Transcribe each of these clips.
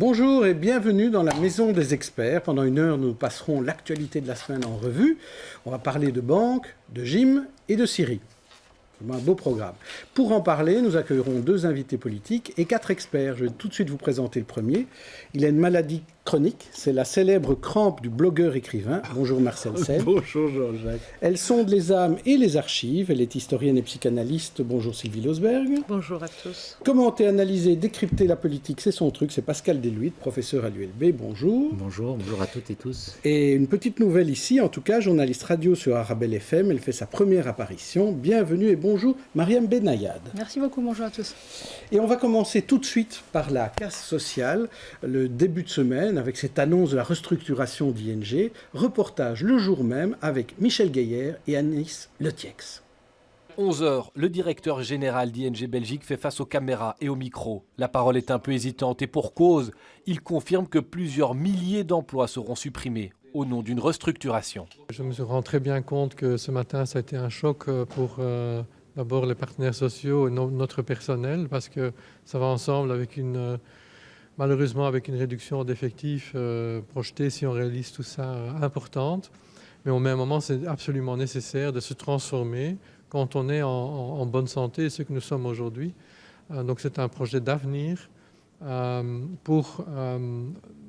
Bonjour et bienvenue dans la Maison des Experts. Pendant une heure, nous passerons l'actualité de la semaine en revue. On va parler de banque, de gym et de Syrie. Un beau programme. Pour en parler, nous accueillerons 2 invités politiques et 4 experts. Je vais tout de suite vous présenter le premier. Il a une maladie chronique, c'est la célèbre crampe du blogueur-écrivain. Bonjour Marcel Sen. Bonjour Jean-Jacques. Elle sonde les âmes et les archives. Elle est historienne et psychanalyste. Bonjour Sylvie Losberg. Bonjour à tous. Commenter, analyser, décrypter la politique, c'est son truc. C'est Pascal Deluite, professeur à l'ULB. Bonjour. Bonjour à toutes et tous. Et une petite nouvelle ici, en tout cas, journaliste radio sur Arabelle FM. Elle fait sa première apparition. Bienvenue et bonjour Mariam Benayad. Merci beaucoup, bonjour à tous. Et on va commencer tout de suite par la casse sociale, le début de semaine, avec cette annonce de la restructuration d'ING. Reportage le jour même avec Michel Gaillard et Anis Letiex. 11h, le directeur général d'ING Belgique fait face aux caméras et aux micros. La parole est un peu hésitante et pour cause. Il confirme que plusieurs milliers d'emplois seront supprimés au nom d'une restructuration. Je me rends très bien compte que ce matin, ça a été un choc pour d'abord les partenaires sociaux et notre personnel, parce que ça va ensemble avec malheureusement avec une réduction d'effectifs projetée, si on réalise tout ça, importante. Mais au même moment, c'est absolument nécessaire de se transformer quand on est en bonne santé, ce que nous sommes aujourd'hui. Donc c'est un projet d'avenir pour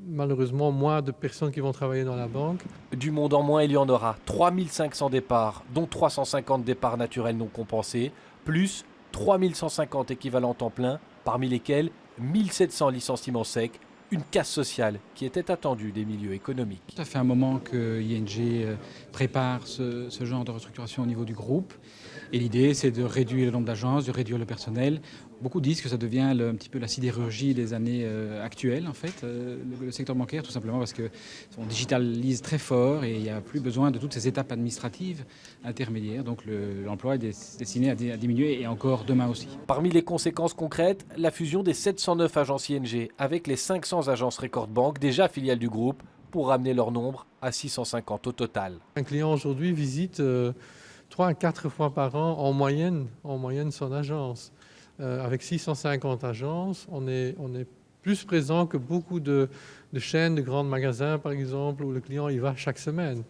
malheureusement moins de personnes qui vont travailler dans la banque. Du monde en moins, il y en aura 3500 départs, dont 350 départs naturels non compensés, plus 3150 équivalents temps plein, parmi lesquels 1700 licenciements secs, une casse sociale qui était attendue des milieux économiques. Ça fait un moment que ING prépare ce genre de restructuration au niveau du groupe. Et l'idée, c'est de réduire le nombre d'agences, de réduire le personnel. Beaucoup disent que ça devient un petit peu la sidérurgie des années actuelles, en fait, le secteur bancaire, tout simplement parce qu'on digitalise très fort et il n'y a plus besoin de toutes ces étapes administratives intermédiaires. Donc l'emploi est destiné à diminuer et encore demain aussi. Parmi les conséquences concrètes, la fusion des 709 agences ING avec les 500 agences Record Bank, déjà filiales du groupe, pour ramener leur nombre à 650 au total. Un client aujourd'hui visite 3 à 4 fois par an en moyenne son agence. Avec 650 agences, on est plus présent que beaucoup de chaînes de grands magasins, par exemple, où le client y va chaque semaine.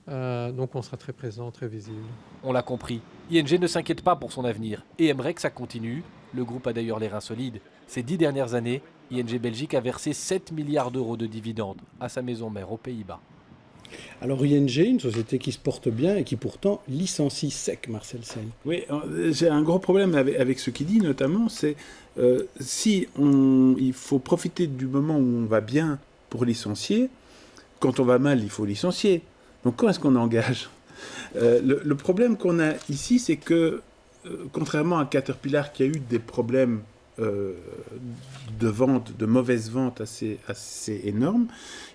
Donc on sera très présent, très visible. On l'a compris, ING ne s'inquiète pas pour son avenir et aimerait que ça continue. Le groupe a d'ailleurs les reins solides. Ces 10 dernières années, ING Belgique a versé 7 milliards d'euros de dividendes à sa maison mère aux Pays-Bas. Alors ING, une société qui se porte bien et qui pourtant licencie sec, Marcel Sen. Oui, j'ai un gros problème avec ce qu'il dit notamment, c'est il faut profiter du moment où on va bien pour licencier. Quand on va mal, il faut licencier. Donc quand est-ce qu'on engage le problème qu'on a ici, c'est que contrairement à Caterpillar qui a eu des problèmes de vente, de mauvaise vente assez énorme.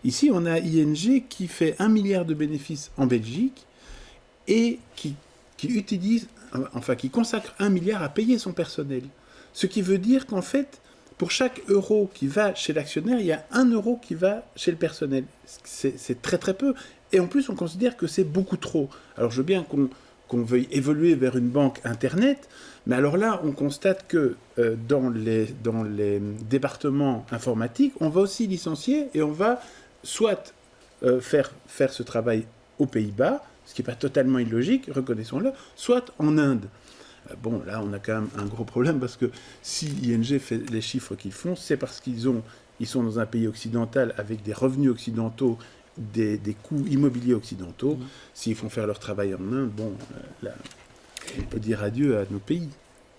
Ici, on a ING qui fait 1 milliard de bénéfices en Belgique et qui consacre 1 milliard à payer son personnel. Ce qui veut dire qu'en fait, pour chaque euro qui va chez l'actionnaire, il y a 1 euro qui va chez le personnel. C'est très très peu. Et en plus, on considère que c'est beaucoup trop. Alors, je veux bien qu'on veuille évoluer vers une banque Internet, mais alors là, on constate que dans les départements informatiques, on va aussi licencier et on va soit faire ce travail aux Pays-Bas, ce qui n'est pas totalement illogique, reconnaissons-le, soit en Inde. Bon, là, on a quand même un gros problème parce que si ING fait les chiffres qu'ils font, c'est parce qu'ils sont dans un pays occidental avec des revenus occidentaux, des coûts immobiliers occidentaux. S'ils font faire leur travail en Inde, bon, là, on peut dire adieu à nos pays.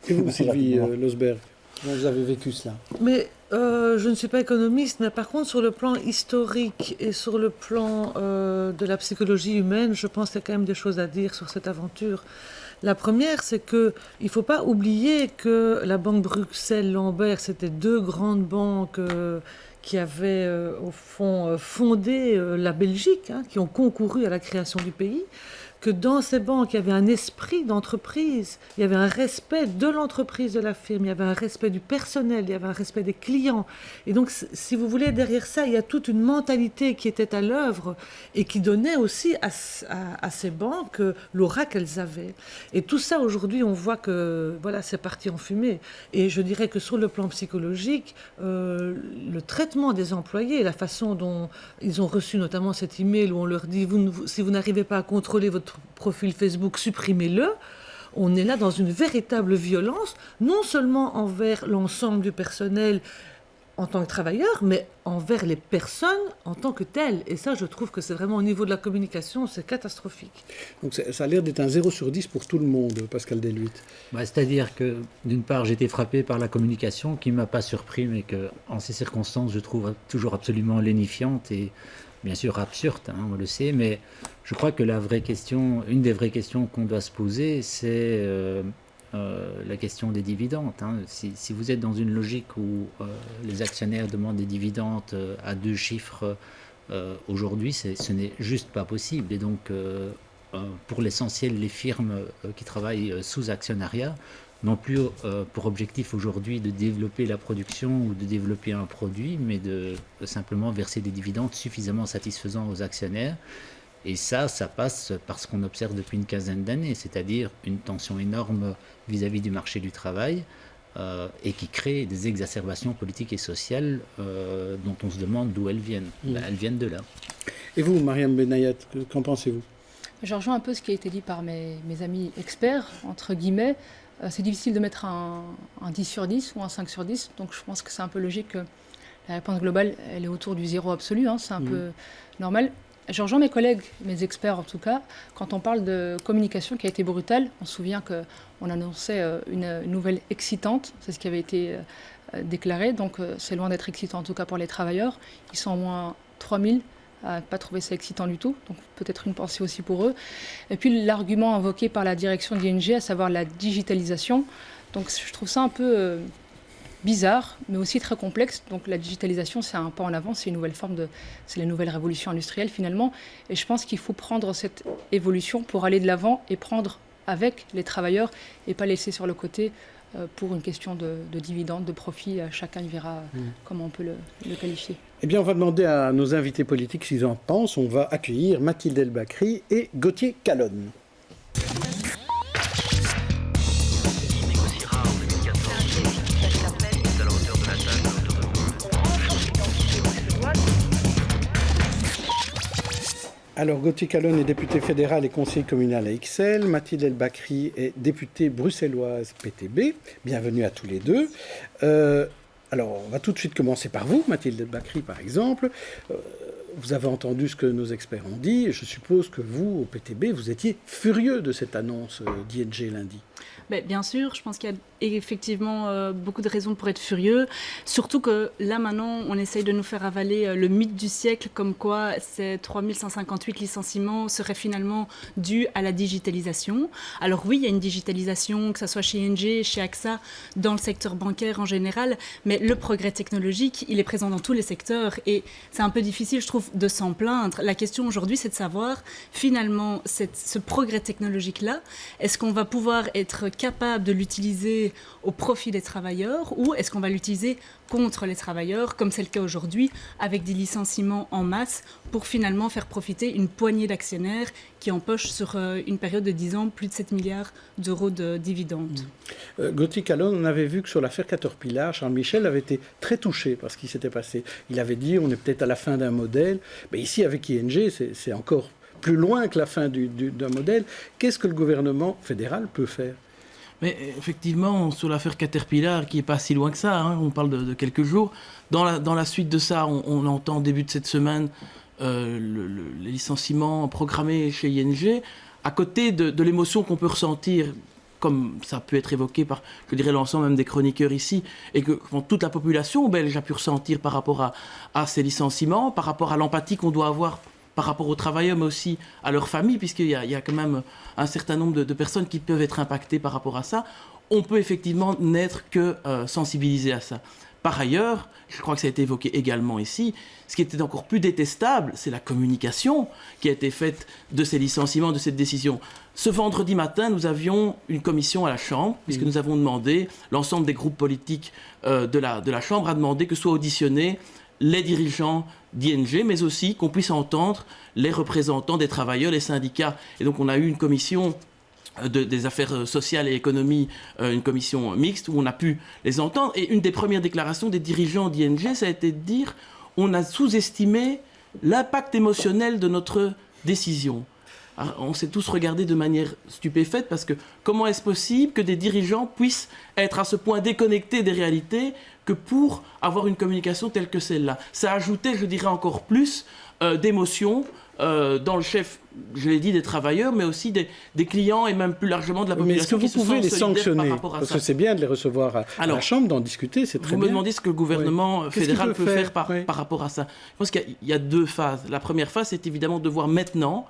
Et vous, Sylvie Losberg, comment vous avez vécu cela? Mais je ne suis pas économiste, mais par contre, sur le plan historique et sur le plan de la psychologie humaine, je pense qu'il y a quand même des choses à dire sur cette aventure. La première, c'est qu'il ne faut pas oublier que la Banque Bruxelles-Lambert, c'était 2 grandes banques qui avaient au fond fondé la Belgique, qui ont concouru à la création du pays, que dans ces banques, il y avait un esprit d'entreprise, il y avait un respect de l'entreprise, de la firme, il y avait un respect du personnel, il y avait un respect des clients. Et donc, si vous voulez, derrière ça, il y a toute une mentalité qui était à l'œuvre et qui donnait aussi à ces banques l'aura qu'elles avaient. Et tout ça, aujourd'hui, on voit que voilà, c'est parti en fumée. Et je dirais que sur le plan psychologique, le traitement des employés, la façon dont ils ont reçu notamment cet email où on leur dit si vous n'arrivez pas à contrôler votre profil Facebook, supprimez-le. On est là dans une véritable violence, non seulement envers l'ensemble du personnel en tant que travailleur, mais envers les personnes en tant que telles. Et ça, je trouve que c'est vraiment au niveau de la communication, c'est catastrophique. Donc ça a l'air d'être un 0 sur 10 pour tout le monde, Pascal Deluit. C'est-à-dire que, d'une part, j'ai été frappé par la communication qui ne m'a pas surpris, mais que, en ces circonstances, je trouve toujours absolument lénifiante et bien sûr absurde, hein, on le sait, mais je crois que une des vraies questions qu'on doit se poser, c'est la question des dividendes. Hein. Si vous êtes dans une logique où les actionnaires demandent des dividendes à 2 chiffres aujourd'hui, ce n'est juste pas possible. Et donc, pour l'essentiel, les firmes qui travaillent sous actionnariat n'ont plus pour objectif aujourd'hui de développer la production ou de développer un produit, mais de simplement verser des dividendes suffisamment satisfaisants aux actionnaires. Et ça passe par ce qu'on observe depuis une quinzaine d'années, c'est-à-dire une tension énorme vis-à-vis du marché du travail et qui crée des exacerbations politiques et sociales dont on se demande d'où elles viennent. Elles viennent de là. Et vous, Mariam Benayat, qu'en pensez-vous? Je rejoins un peu ce qui a été dit par mes amis experts, entre guillemets. C'est difficile de mettre un 10 sur 10 ou un 5 sur 10, donc je pense que c'est un peu logique que la réponse globale, elle est autour du 0 absolu, hein, c'est un peu normal. Je rejoins mes collègues, mes experts en tout cas, quand on parle de communication qui a été brutale. On se souvient qu'on annonçait une nouvelle excitante, c'est ce qui avait été déclaré, donc c'est loin d'être excitant en tout cas pour les travailleurs. Ils sont au moins 3000 à ne pas trouver ça excitant du tout, donc peut-être une pensée aussi pour eux. Et puis l'argument invoqué par la direction d'ING, à savoir la digitalisation, donc je trouve ça un peu bizarre, mais aussi très complexe. Donc la digitalisation, c'est un pas en avant, c'est une nouvelle forme c'est la nouvelle révolution industrielle finalement. Et je pense qu'il faut prendre cette évolution pour aller de l'avant et prendre avec les travailleurs et pas laisser sur le côté pour une question de dividendes, de profit. Chacun y verra comment on peut le qualifier. Eh bien, on va demander à nos invités politiques s'ils en pensent. On va accueillir Mathilde El Bakri et Gauthier Calonne. Alors, Gauthier Calonne est député fédéral et conseiller communal à Ixelles. Mathilde El Bakri est députée bruxelloise PTB. Bienvenue à tous les deux. Alors, on va tout de suite commencer par vous, Mathilde El Bakri, par exemple. Vous avez entendu ce que nos experts ont dit. Je suppose que vous, au PTB, vous étiez furieux de cette annonce d'ING lundi. Bien sûr, je pense qu'il y a effectivement beaucoup de raisons pour être furieux. Surtout que là, maintenant, on essaye de nous faire avaler le mythe du siècle, comme quoi ces 3158 licenciements seraient finalement dus à la digitalisation. Alors oui, il y a une digitalisation, que ce soit chez ING, chez AXA, dans le secteur bancaire en général, mais le progrès technologique, il est présent dans tous les secteurs et c'est un peu difficile, je trouve, de s'en plaindre. La question aujourd'hui, c'est de savoir, finalement, ce progrès technologique-là, est-ce qu'on va pouvoir être capable de l'utiliser au profit des travailleurs ou est-ce qu'on va l'utiliser contre les travailleurs, comme c'est le cas aujourd'hui, avec des licenciements en masse pour finalement faire profiter une poignée d'actionnaires qui empochent sur une période de 10 ans plus de 7 milliards d'euros de dividendes. Gauthier Calonne, on avait vu que sur l'affaire Caterpillar, Charles Michel avait été très touché par ce qui s'était passé. Il avait dit on est peut-être à la fin d'un modèle, mais ici avec ING c'est encore plus loin que la fin d'un modèle. Qu'est-ce que le gouvernement fédéral peut faire ? Mais effectivement, sur l'affaire Caterpillar, qui n'est pas si loin que ça, hein, on parle de quelques jours, dans la suite de ça, on entend au début de cette semaine les licenciements programmés chez ING, à côté de l'émotion qu'on peut ressentir, comme ça peut être évoqué par, je dirais, l'ensemble même des chroniqueurs ici, et que toute la population belge a pu ressentir par rapport à ces licenciements, par rapport à l'empathie qu'on doit avoir par rapport aux travailleurs, mais aussi à leurs familles, puisqu'il y a quand même un certain nombre de personnes qui peuvent être impactées par rapport à ça. On peut effectivement n'être que sensibilisé à ça. Par ailleurs, je crois que ça a été évoqué également ici, ce qui était encore plus détestable, c'est la communication qui a été faite de ces licenciements, de cette décision. Ce vendredi matin, nous avions une commission à la Chambre, puisque nous avons demandé, l'ensemble des groupes politiques de la Chambre a demandé que soient auditionnés les dirigeants d'ING, mais aussi qu'on puisse entendre les représentants des travailleurs, les syndicats. Et donc on a eu une commission des affaires sociales et économie, une commission mixte où on a pu les entendre. Et une des premières déclarations des dirigeants d'ING, ça a été de dire on a sous-estimé l'impact émotionnel de notre décision. Alors, on s'est tous regardés de manière stupéfaite parce que comment est-ce possible que des dirigeants puissent être à ce point déconnectés des réalités que pour avoir une communication telle que celle-là. Ça ajoutait, je dirais, encore plus d'émotions dans le chef, je l'ai dit, des travailleurs, mais aussi des clients et même plus largement de la population. Mais est-ce que vous pouvez les sanctionner? Parce que c'est bien de les recevoir à la Chambre, d'en discuter, c'est très bien. Vous me demandez ce que le gouvernement fédéral peut faire par rapport à ça. Je pense qu'il y a deux phases. La première phase, c'est évidemment de voir maintenant,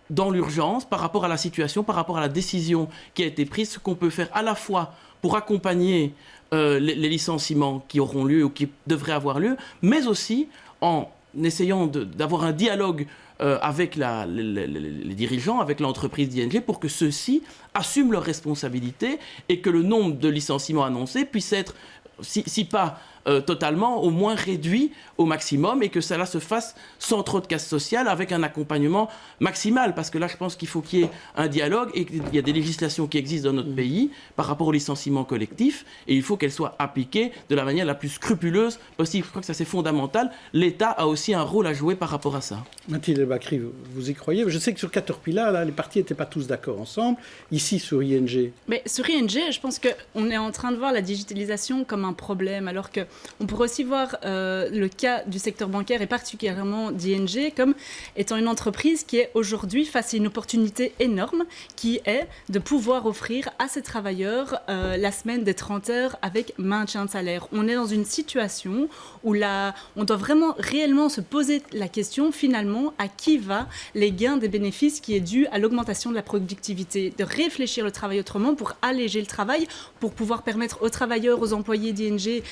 dans l'urgence, par rapport à la situation, par rapport à la décision qui a été prise, ce qu'on peut faire à la fois pour accompagner les licenciements qui auront lieu ou qui devraient avoir lieu, mais aussi en essayant d'avoir un dialogue avec les dirigeants, avec l'entreprise d'ING, pour que ceux-ci assument leurs responsabilités et que le nombre de licenciements annoncés puisse être, si pas totalement, au moins réduit au maximum, et que cela se fasse sans trop de casse sociale, avec un accompagnement maximal. Parce que là, je pense qu'il faut qu'il y ait un dialogue, et qu'il y a des législations qui existent dans notre pays par rapport au licenciement collectif, et il faut qu'elles soient appliquées de la manière la plus scrupuleuse possible. Je crois que ça, c'est fondamental. L'État a aussi un rôle à jouer par rapport à ça. Mathilde Bakri, vous y croyez? Je sais que sur Caterpillar, là, les partis n'étaient pas tous d'accord ensemble. Ici, sur ING... Mais sur ING, je pense qu'on est en train de voir la digitalisation comme un problème, alors qu'on pourrait aussi voir le cas du secteur bancaire et particulièrement d'ING comme étant une entreprise qui est aujourd'hui face à une opportunité énorme, qui est de pouvoir offrir à ses travailleurs la semaine des 30 heures avec maintien de salaire. On est dans une situation où on doit vraiment réellement se poser la question finalement à qui va les gains des bénéfices qui est dû à l'augmentation de la productivité, de réfléchir le travail autrement pour alléger le travail, pour pouvoir permettre aux travailleurs, aux employés d'ING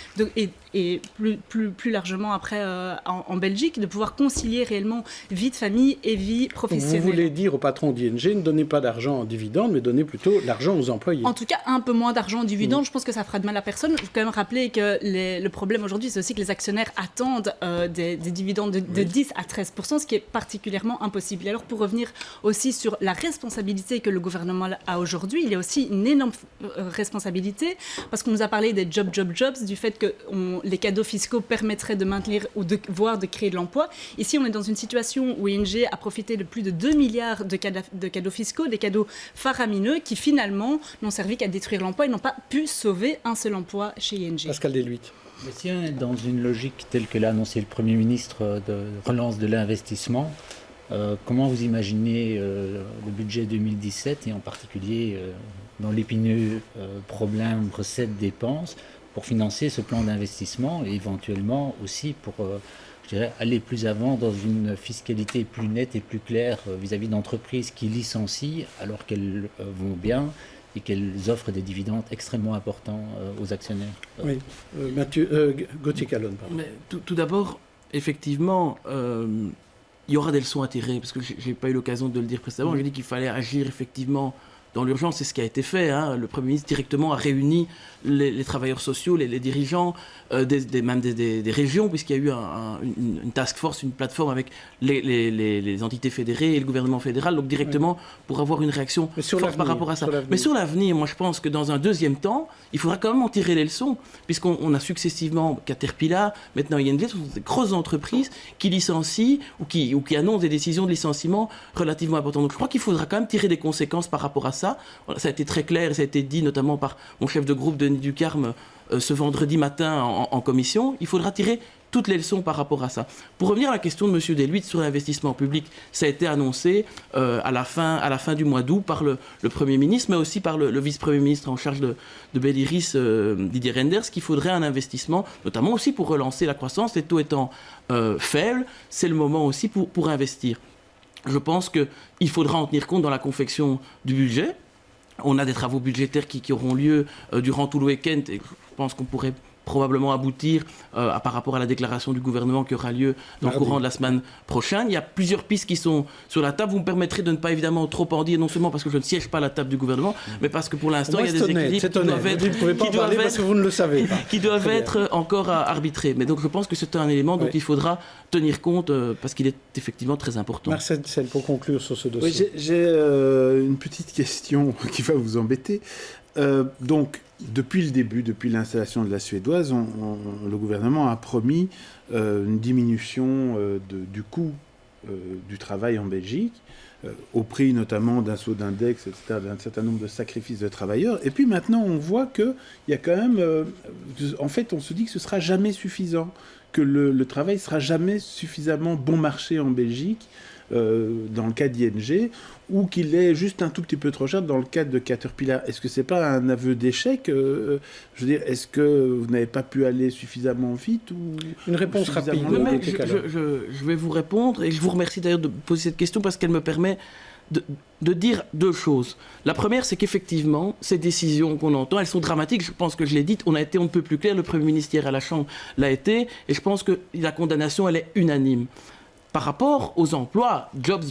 et plus largement après en Belgique, de pouvoir concilier réellement vie de famille et vie professionnelle. Vous voulez dire au patron d'ING, ne donnez pas d'argent en dividendes, mais donnez plutôt l'argent aux employés. En tout cas, un peu moins d'argent en dividendes, je pense que ça fera de mal à personne. Je veux quand même rappeler que le problème aujourd'hui, c'est aussi que les actionnaires attendent des dividendes de 10 à 13%, ce qui est particulièrement impossible. Et alors, pour revenir aussi sur la responsabilité que le gouvernement a aujourd'hui, il y a aussi une énorme responsabilité, parce qu'on nous a parlé des jobs, du fait que les cadeaux fiscaux permettraient de maintenir ou voire de créer de l'emploi. Ici, on est dans une situation où ING a profité de plus de 2 milliards de cadeaux fiscaux, des cadeaux faramineux qui finalement n'ont servi qu'à détruire l'emploi et n'ont pas pu sauver un seul emploi chez ING. Pascal Deluit. Mais si on est dans une logique telle que l'a annoncé le Premier ministre de relance de l'investissement, comment vous imaginez le budget 2017 et en particulier dans l'épineux problème recettes-dépenses pour financer ce plan d'investissement et éventuellement aussi pour je dirais, aller plus avant dans une fiscalité plus nette et plus claire vis-à-vis d'entreprises qui licencient alors qu'elles vont bien et qu'elles offrent des dividendes extrêmement importants aux actionnaires. Oui, Gauthier Calonne. Mais tout d'abord, effectivement, il y aura des leçons à tirer, parce que je n'ai pas eu l'occasion de le dire précédemment. J'ai dit qu'il fallait agir effectivement dans l'urgence, c'est ce qui a été fait. Le Premier ministre directement a réuni les travailleurs sociaux, les dirigeants, même des régions, puisqu'il y a eu une task force, une plateforme avec les entités fédérées et le gouvernement fédéral, donc directement pour avoir une réaction forte par rapport à ça. Mais sur l'avenir, moi je pense que dans un deuxième temps, il faudra quand même en tirer les leçons, puisqu'on a successivement Caterpillar, maintenant ING, ce sont des grosses entreprises qui licencient ou qui annoncent des décisions de licenciement relativement importantes. Donc je crois qu'il faudra quand même tirer des conséquences par rapport à ça. Ça a été très clair et ça a été dit notamment par mon chef de groupe Denis Ducarme ce vendredi matin en commission. Il faudra tirer toutes les leçons par rapport à ça. Pour revenir à la question de M. Deluit sur l'investissement public, ça a été annoncé à la fin du mois d'août par le Premier ministre, mais aussi par le vice-premier ministre en charge de Bell'iris, Didier Reynders, qu'il faudrait un investissement, notamment aussi pour relancer la croissance. Les taux étant faibles, c'est le moment aussi pour investir. Je pense qu'il faudra en tenir compte dans la confection du budget. On a des travaux budgétaires qui auront lieu durant tout le week-end et je pense qu'on pourrait probablement aboutir par rapport à la déclaration du gouvernement qui aura lieu dans le courant de la semaine prochaine. Il y a plusieurs pistes qui sont sur la table. Vous me permettrez de ne pas évidemment trop en dire, non seulement parce que je ne siège pas à la table du gouvernement, mais parce que pour l'instant, il y a des équilibres qui doivent être... Vous ne pouvez pas en parler parce que vous ne le savez pas. Qui doivent être encore arbitrés. Mais donc je pense que c'est un élément dont il faudra tenir compte parce qu'il est effectivement très important. Marcel Tsel, pour conclure sur ce dossier. Oui, j'ai une petite question qui va vous embêter. Donc, depuis le début, depuis l'installation de la Suédoise, le gouvernement a promis une diminution du coût du travail en Belgique, au prix notamment d'un saut d'index, etc., d'un certain nombre de sacrifices de travailleurs. Et puis maintenant, on voit qu'il y a quand même... en fait, on se dit que ce ne sera jamais suffisant, que le travail ne sera jamais suffisamment bon marché en Belgique, dans le cas d'ING, ou qu'il est juste un tout petit peu trop cher dans le cadre de Caterpillar. Est-ce que c'est pas un aveu d'échec Je veux dire, est-ce que vous n'avez pas pu aller suffisamment vite ou une réponse rapide. Je vais vous répondre et je vous remercie d'ailleurs de poser cette question parce qu'elle me permet de dire deux choses. La première, c'est qu'effectivement, ces décisions qu'on entend, elles sont dramatiques. Je pense que je l'ai dit, on ne peut plus clair. Le Premier ministre hier à la Chambre l'a été, et je pense que la condamnation, elle est unanime. Par rapport aux emplois, jobs,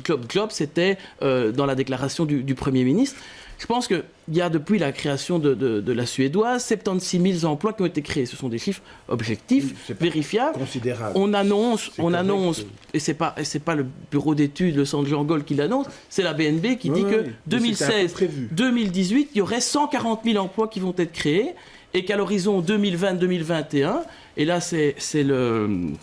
c'était dans la déclaration du Premier ministre. Je pense qu'il y a depuis la création de la Suédoise 76 000 emplois qui ont été créés. Ce sont des chiffres objectifs, vérifiables. Considérable. On annonce, et c'est pas le bureau d'études, le centre Jean Gaulle qui l'annonce, c'est la BNB qui dit que 2016-2018, il y aurait 140 000 emplois qui vont être créés et qu'à l'horizon 2020-2021, et là c'est le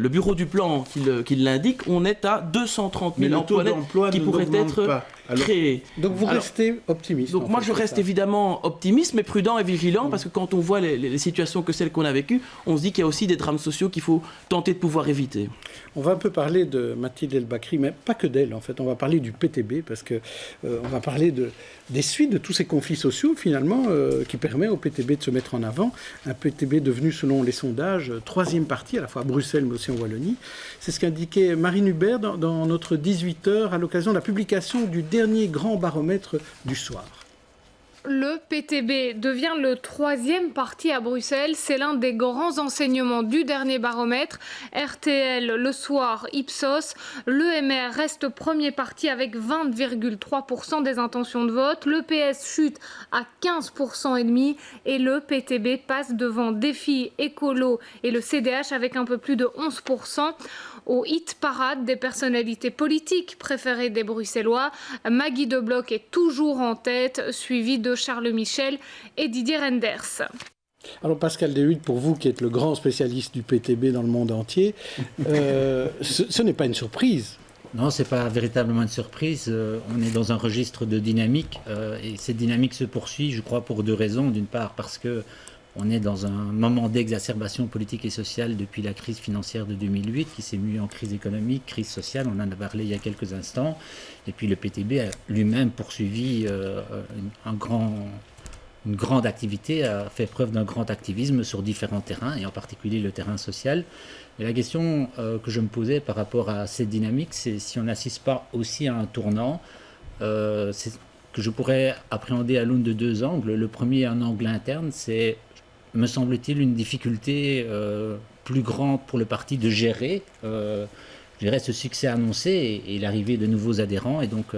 bureau du plan qui l'indique, on est à 230 000 emplois qui pourraient être créés. Donc vous restez optimiste. Donc moi je reste évidemment optimiste, mais prudent et vigilant, parce que quand on voit les situations que celles qu'on a vécues, on se dit qu'il y a aussi des drames sociaux qu'il faut tenter de pouvoir éviter. On va un peu parler de Mathilde El Bakri, mais pas que d'elle en fait. On va parler du PTB, parce que on va parler des suites de tous ces conflits sociaux finalement qui permet au PTB de se mettre en avant. Un PTB devenu, selon les sondages, troisième parti, à la fois à Bruxelles mais aussi en Wallonie. C'est ce qu'indiquait Marine Hubert dans notre 18h à l'occasion de la publication du dernier grand baromètre du soir. Le PTB devient le troisième parti à Bruxelles. C'est l'un des grands enseignements du dernier baromètre. RTL, Le Soir, Ipsos. L'EMR reste premier parti avec 20,3% des intentions de vote. Le PS chute à 15,5% et le PTB passe devant Défi, Écolo et le CDH avec un peu plus de 11%. Au hit parade des personnalités politiques préférées des Bruxellois, Maggie De Bloch est toujours en tête, suivie de Charles Michel et Didier Reynders. Alors Pascal Dehude, pour vous qui êtes le grand spécialiste du PTB dans le monde entier, ce n'est pas une surprise. Non, ce n'est pas véritablement une surprise. On est dans un registre de dynamique et cette dynamique se poursuit, je crois, pour deux raisons. D'une part, parce que on est dans un moment d'exacerbation politique et sociale depuis la crise financière de 2008 qui s'est mue en crise économique, crise sociale, on en a parlé il y a quelques instants. Et puis le PTB a lui-même poursuivi une grande activité, a fait preuve d'un grand activisme sur différents terrains, et en particulier le terrain social. Et la question que je me posais par rapport à cette dynamique, c'est si on n'assiste pas aussi à un tournant, c'est que je pourrais appréhender à l'aune de deux angles. Le premier, un angle interne, c'est, me semble-t-il, une difficulté plus grande pour le parti de gérer ce succès annoncé et l'arrivée de nouveaux adhérents, et donc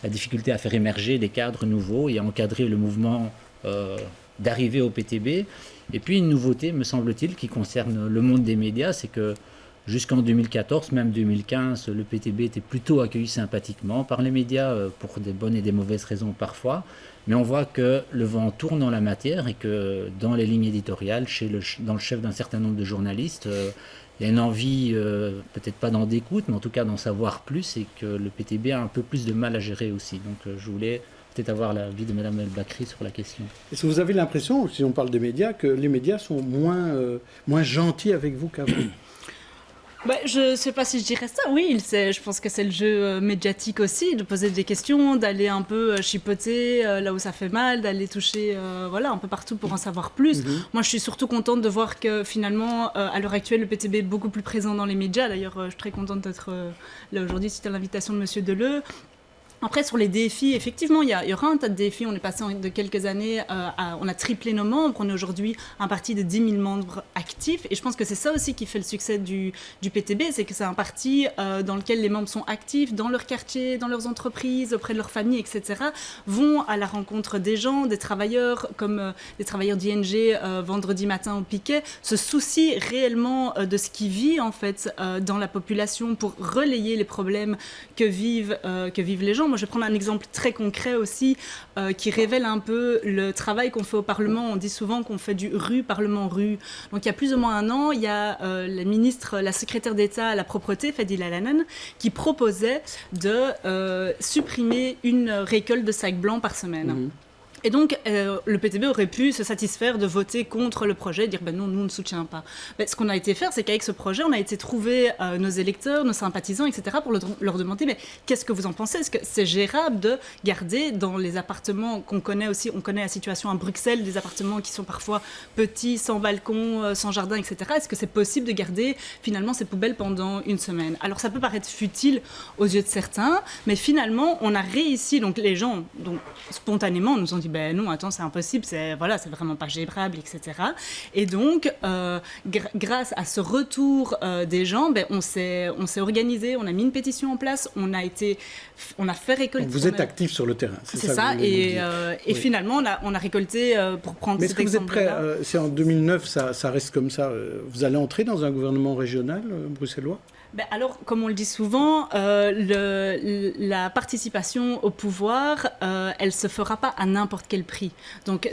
la difficulté à faire émerger des cadres nouveaux et à encadrer le mouvement d'arrivée au PTB. Et puis une nouveauté, me semble-t-il, qui concerne le monde des médias, c'est que jusqu'en 2014, même 2015, le PTB était plutôt accueilli sympathiquement par les médias, pour des bonnes et des mauvaises raisons parfois. Mais on voit que le vent tourne en la matière et que dans les lignes éditoriales, dans le chef d'un certain nombre de journalistes, il y a une envie, peut-être pas d'en d'écoute, mais en tout cas d'en savoir plus, et que le PTB a un peu plus de mal à gérer aussi. Donc je voulais peut-être avoir l'avis de Mme El Bakri sur la question. Est-ce que vous avez l'impression, si on parle des médias, que les médias sont moins gentils avec vous qu'avant ? Je ne sais pas si je dirais ça. Oui, je pense que c'est le jeu médiatique aussi, de poser des questions, d'aller un peu chipoter là où ça fait mal, d'aller toucher un peu partout pour en savoir plus. Moi, je suis surtout contente de voir que finalement, à l'heure actuelle, le PTB est beaucoup plus présent dans les médias. D'ailleurs, je suis très contente d'être là aujourd'hui suite à l'invitation de M. Deleu. Après, sur les défis, effectivement, il y aura un tas de défis. On est passé de quelques années, on a triplé nos membres. On est aujourd'hui un parti de 10 000 membres actifs. Et je pense que c'est ça aussi qui fait le succès du PTB, c'est que c'est un parti dans lequel les membres sont actifs dans leur quartier, dans leurs entreprises, auprès de leur famille, etc. Vont à la rencontre des gens, des travailleurs, comme des travailleurs d'ING vendredi matin au piquet, se soucient réellement de ce qui vit en fait dans la population pour relayer les problèmes que vivent les gens. Moi, je vais prendre un exemple très concret aussi qui révèle un peu le travail qu'on fait au Parlement. On dit souvent qu'on fait du Parlement-rue. Donc, il y a plus ou moins un an, il y a la secrétaire d'État à la propreté, Fadila Lanan, qui proposait de supprimer une récolte de sacs blancs par semaine. Et donc, le PTB aurait pu se satisfaire de voter contre le projet, dire ben non, nous ne soutiens pas. Mais ce qu'on a été faire, c'est qu'avec ce projet, on a été trouver nos électeurs, nos sympathisants, etc., pour leur demander mais qu'est-ce que vous en pensez ? Est-ce que c'est gérable de garder dans les appartements qu'on connaît aussi, on connaît la situation à Bruxelles, des appartements qui sont parfois petits, sans balcon, sans jardin, etc. Est-ce que c'est possible de garder finalement ces poubelles pendant une semaine ? Alors ça peut paraître futile aux yeux de certains, mais finalement, on a réussi, donc les gens, donc, spontanément, nous ont dit ben non, attends, c'est impossible, c'est vraiment pas gérable, etc. Et donc, grâce à ce retour des gens, ben, on s'est organisé, on a mis une pétition en place, on a fait récolter... Vous êtes actif sur le terrain, c'est ça, et finalement, on a récolté pour prendre cet exemple. Mais est-ce que vous êtes prêt, c'est en 2009, ça reste comme ça, vous allez entrer dans un gouvernement régional bruxellois ? Ben alors, comme on le dit souvent, la participation au pouvoir, elle se fera pas à n'importe quel prix. Donc,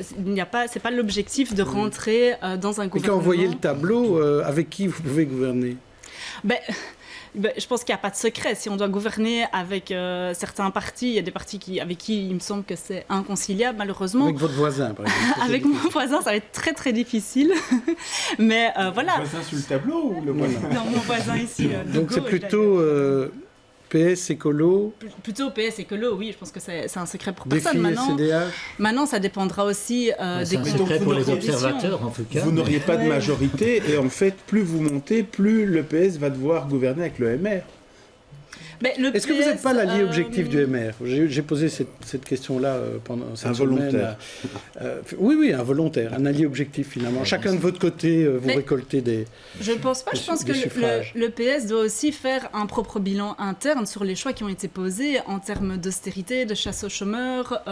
c'est pas l'objectif de rentrer dans un gouvernement. Et quand vous voyez le tableau, avec qui vous pouvez gouverner ? Je pense qu'il n'y a pas de secret. Si on doit gouverner avec certains partis, il y a des partis avec qui il me semble que c'est inconciliable, malheureusement. Avec votre voisin, par exemple. Avec mon voisin, ça va être très, très difficile. Mais voilà. Le voisin sur le tableau ou le voisin ? Non, mon voisin ici. Donc c'est plutôt PS, écolo. Plutôt PS, écolo, oui, je pense que c'est un secret pour Défi personne. Maintenant, ça dépendra aussi des un secret pour les observateurs, en tout cas. Vous n'auriez pas de majorité, et en fait, plus vous montez, plus le PS va devoir gouverner avec le MR. Est-ce que vous n'êtes pas l'allié objectif du MR ? J'ai posé cette question-là pendant cette semaine. Oui, un volontaire, un allié objectif finalement. Chacun de votre côté, vous récoltez des Je ne pense pas. Je pense que le PS doit aussi faire un propre bilan interne sur les choix qui ont été posés en termes d'austérité, de chasse aux chômeurs,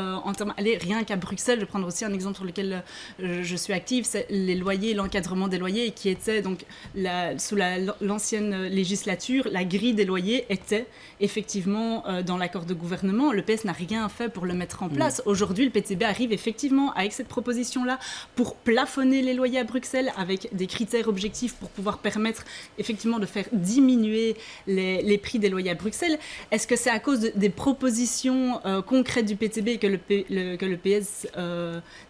rien qu'à Bruxelles. Je vais prendre aussi un exemple sur lequel je suis active, c'est les loyers, l'encadrement des loyers, qui était donc sous l'ancienne législature, la grille des loyers était effectivement dans l'accord de gouvernement. Le PS n'a rien fait pour le mettre en place. Aujourd'hui, le PTB arrive effectivement avec cette proposition-là pour plafonner les loyers à Bruxelles avec des critères objectifs pour pouvoir permettre effectivement de faire diminuer les prix des loyers à Bruxelles. Est-ce que c'est à cause des propositions concrètes du PTB que le PS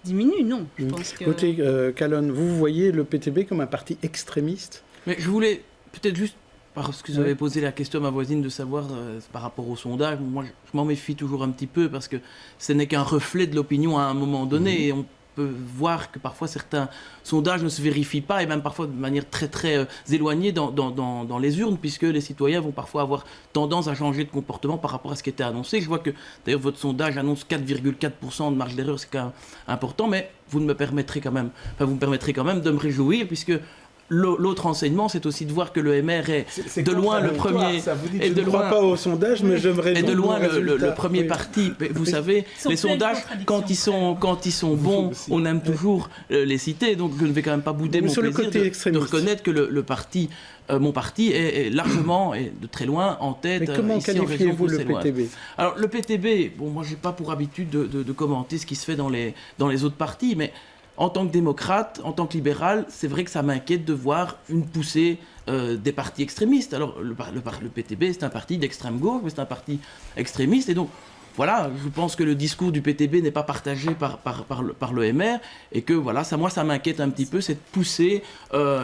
diminue ? Non. Je pense que... Écoutez, Calonne, vous voyez le PTB comme un parti extrémiste ? Mais je voulais peut-être juste, parce que vous avez posé la question à ma voisine de savoir par rapport au sondage, moi je m'en méfie toujours un petit peu parce que ce n'est qu'un reflet de l'opinion à un moment donné et on peut voir que parfois certains sondages ne se vérifient pas et même parfois de manière très très éloignée dans les urnes puisque les citoyens vont parfois avoir tendance à changer de comportement par rapport à ce qui était annoncé. Je vois que d'ailleurs votre sondage annonce 4,4% de marge d'erreur, c'est quand même important, mais vous me permettrez quand même de me réjouir puisque l'autre enseignement, c'est aussi de voir que le MR est de loin le premier. Ça vous dit, je ne crois pas au sondage, mais j'aimerais. Et de loin le premier parti. Vous savez, les sondages, quand ils sont bons, on aime toujours les citer. Donc je ne vais quand même pas bouder mon plaisir de reconnaître que le parti, mon parti, est largement et de très loin en tête. Mais comment qualifiez-vous le PTB ? Alors le PTB, bon, moi j'ai pas pour habitude de commenter ce qui se fait dans les autres partis, mais en tant que démocrate, en tant que libéral, c'est vrai que ça m'inquiète de voir une poussée des partis extrémistes. Alors, le PTB, c'est un parti d'extrême gauche, mais c'est un parti extrémiste. Et donc, voilà, je pense que le discours du PTB n'est pas partagé par le MR. Et que, voilà, moi, ça m'inquiète un petit peu, cette poussée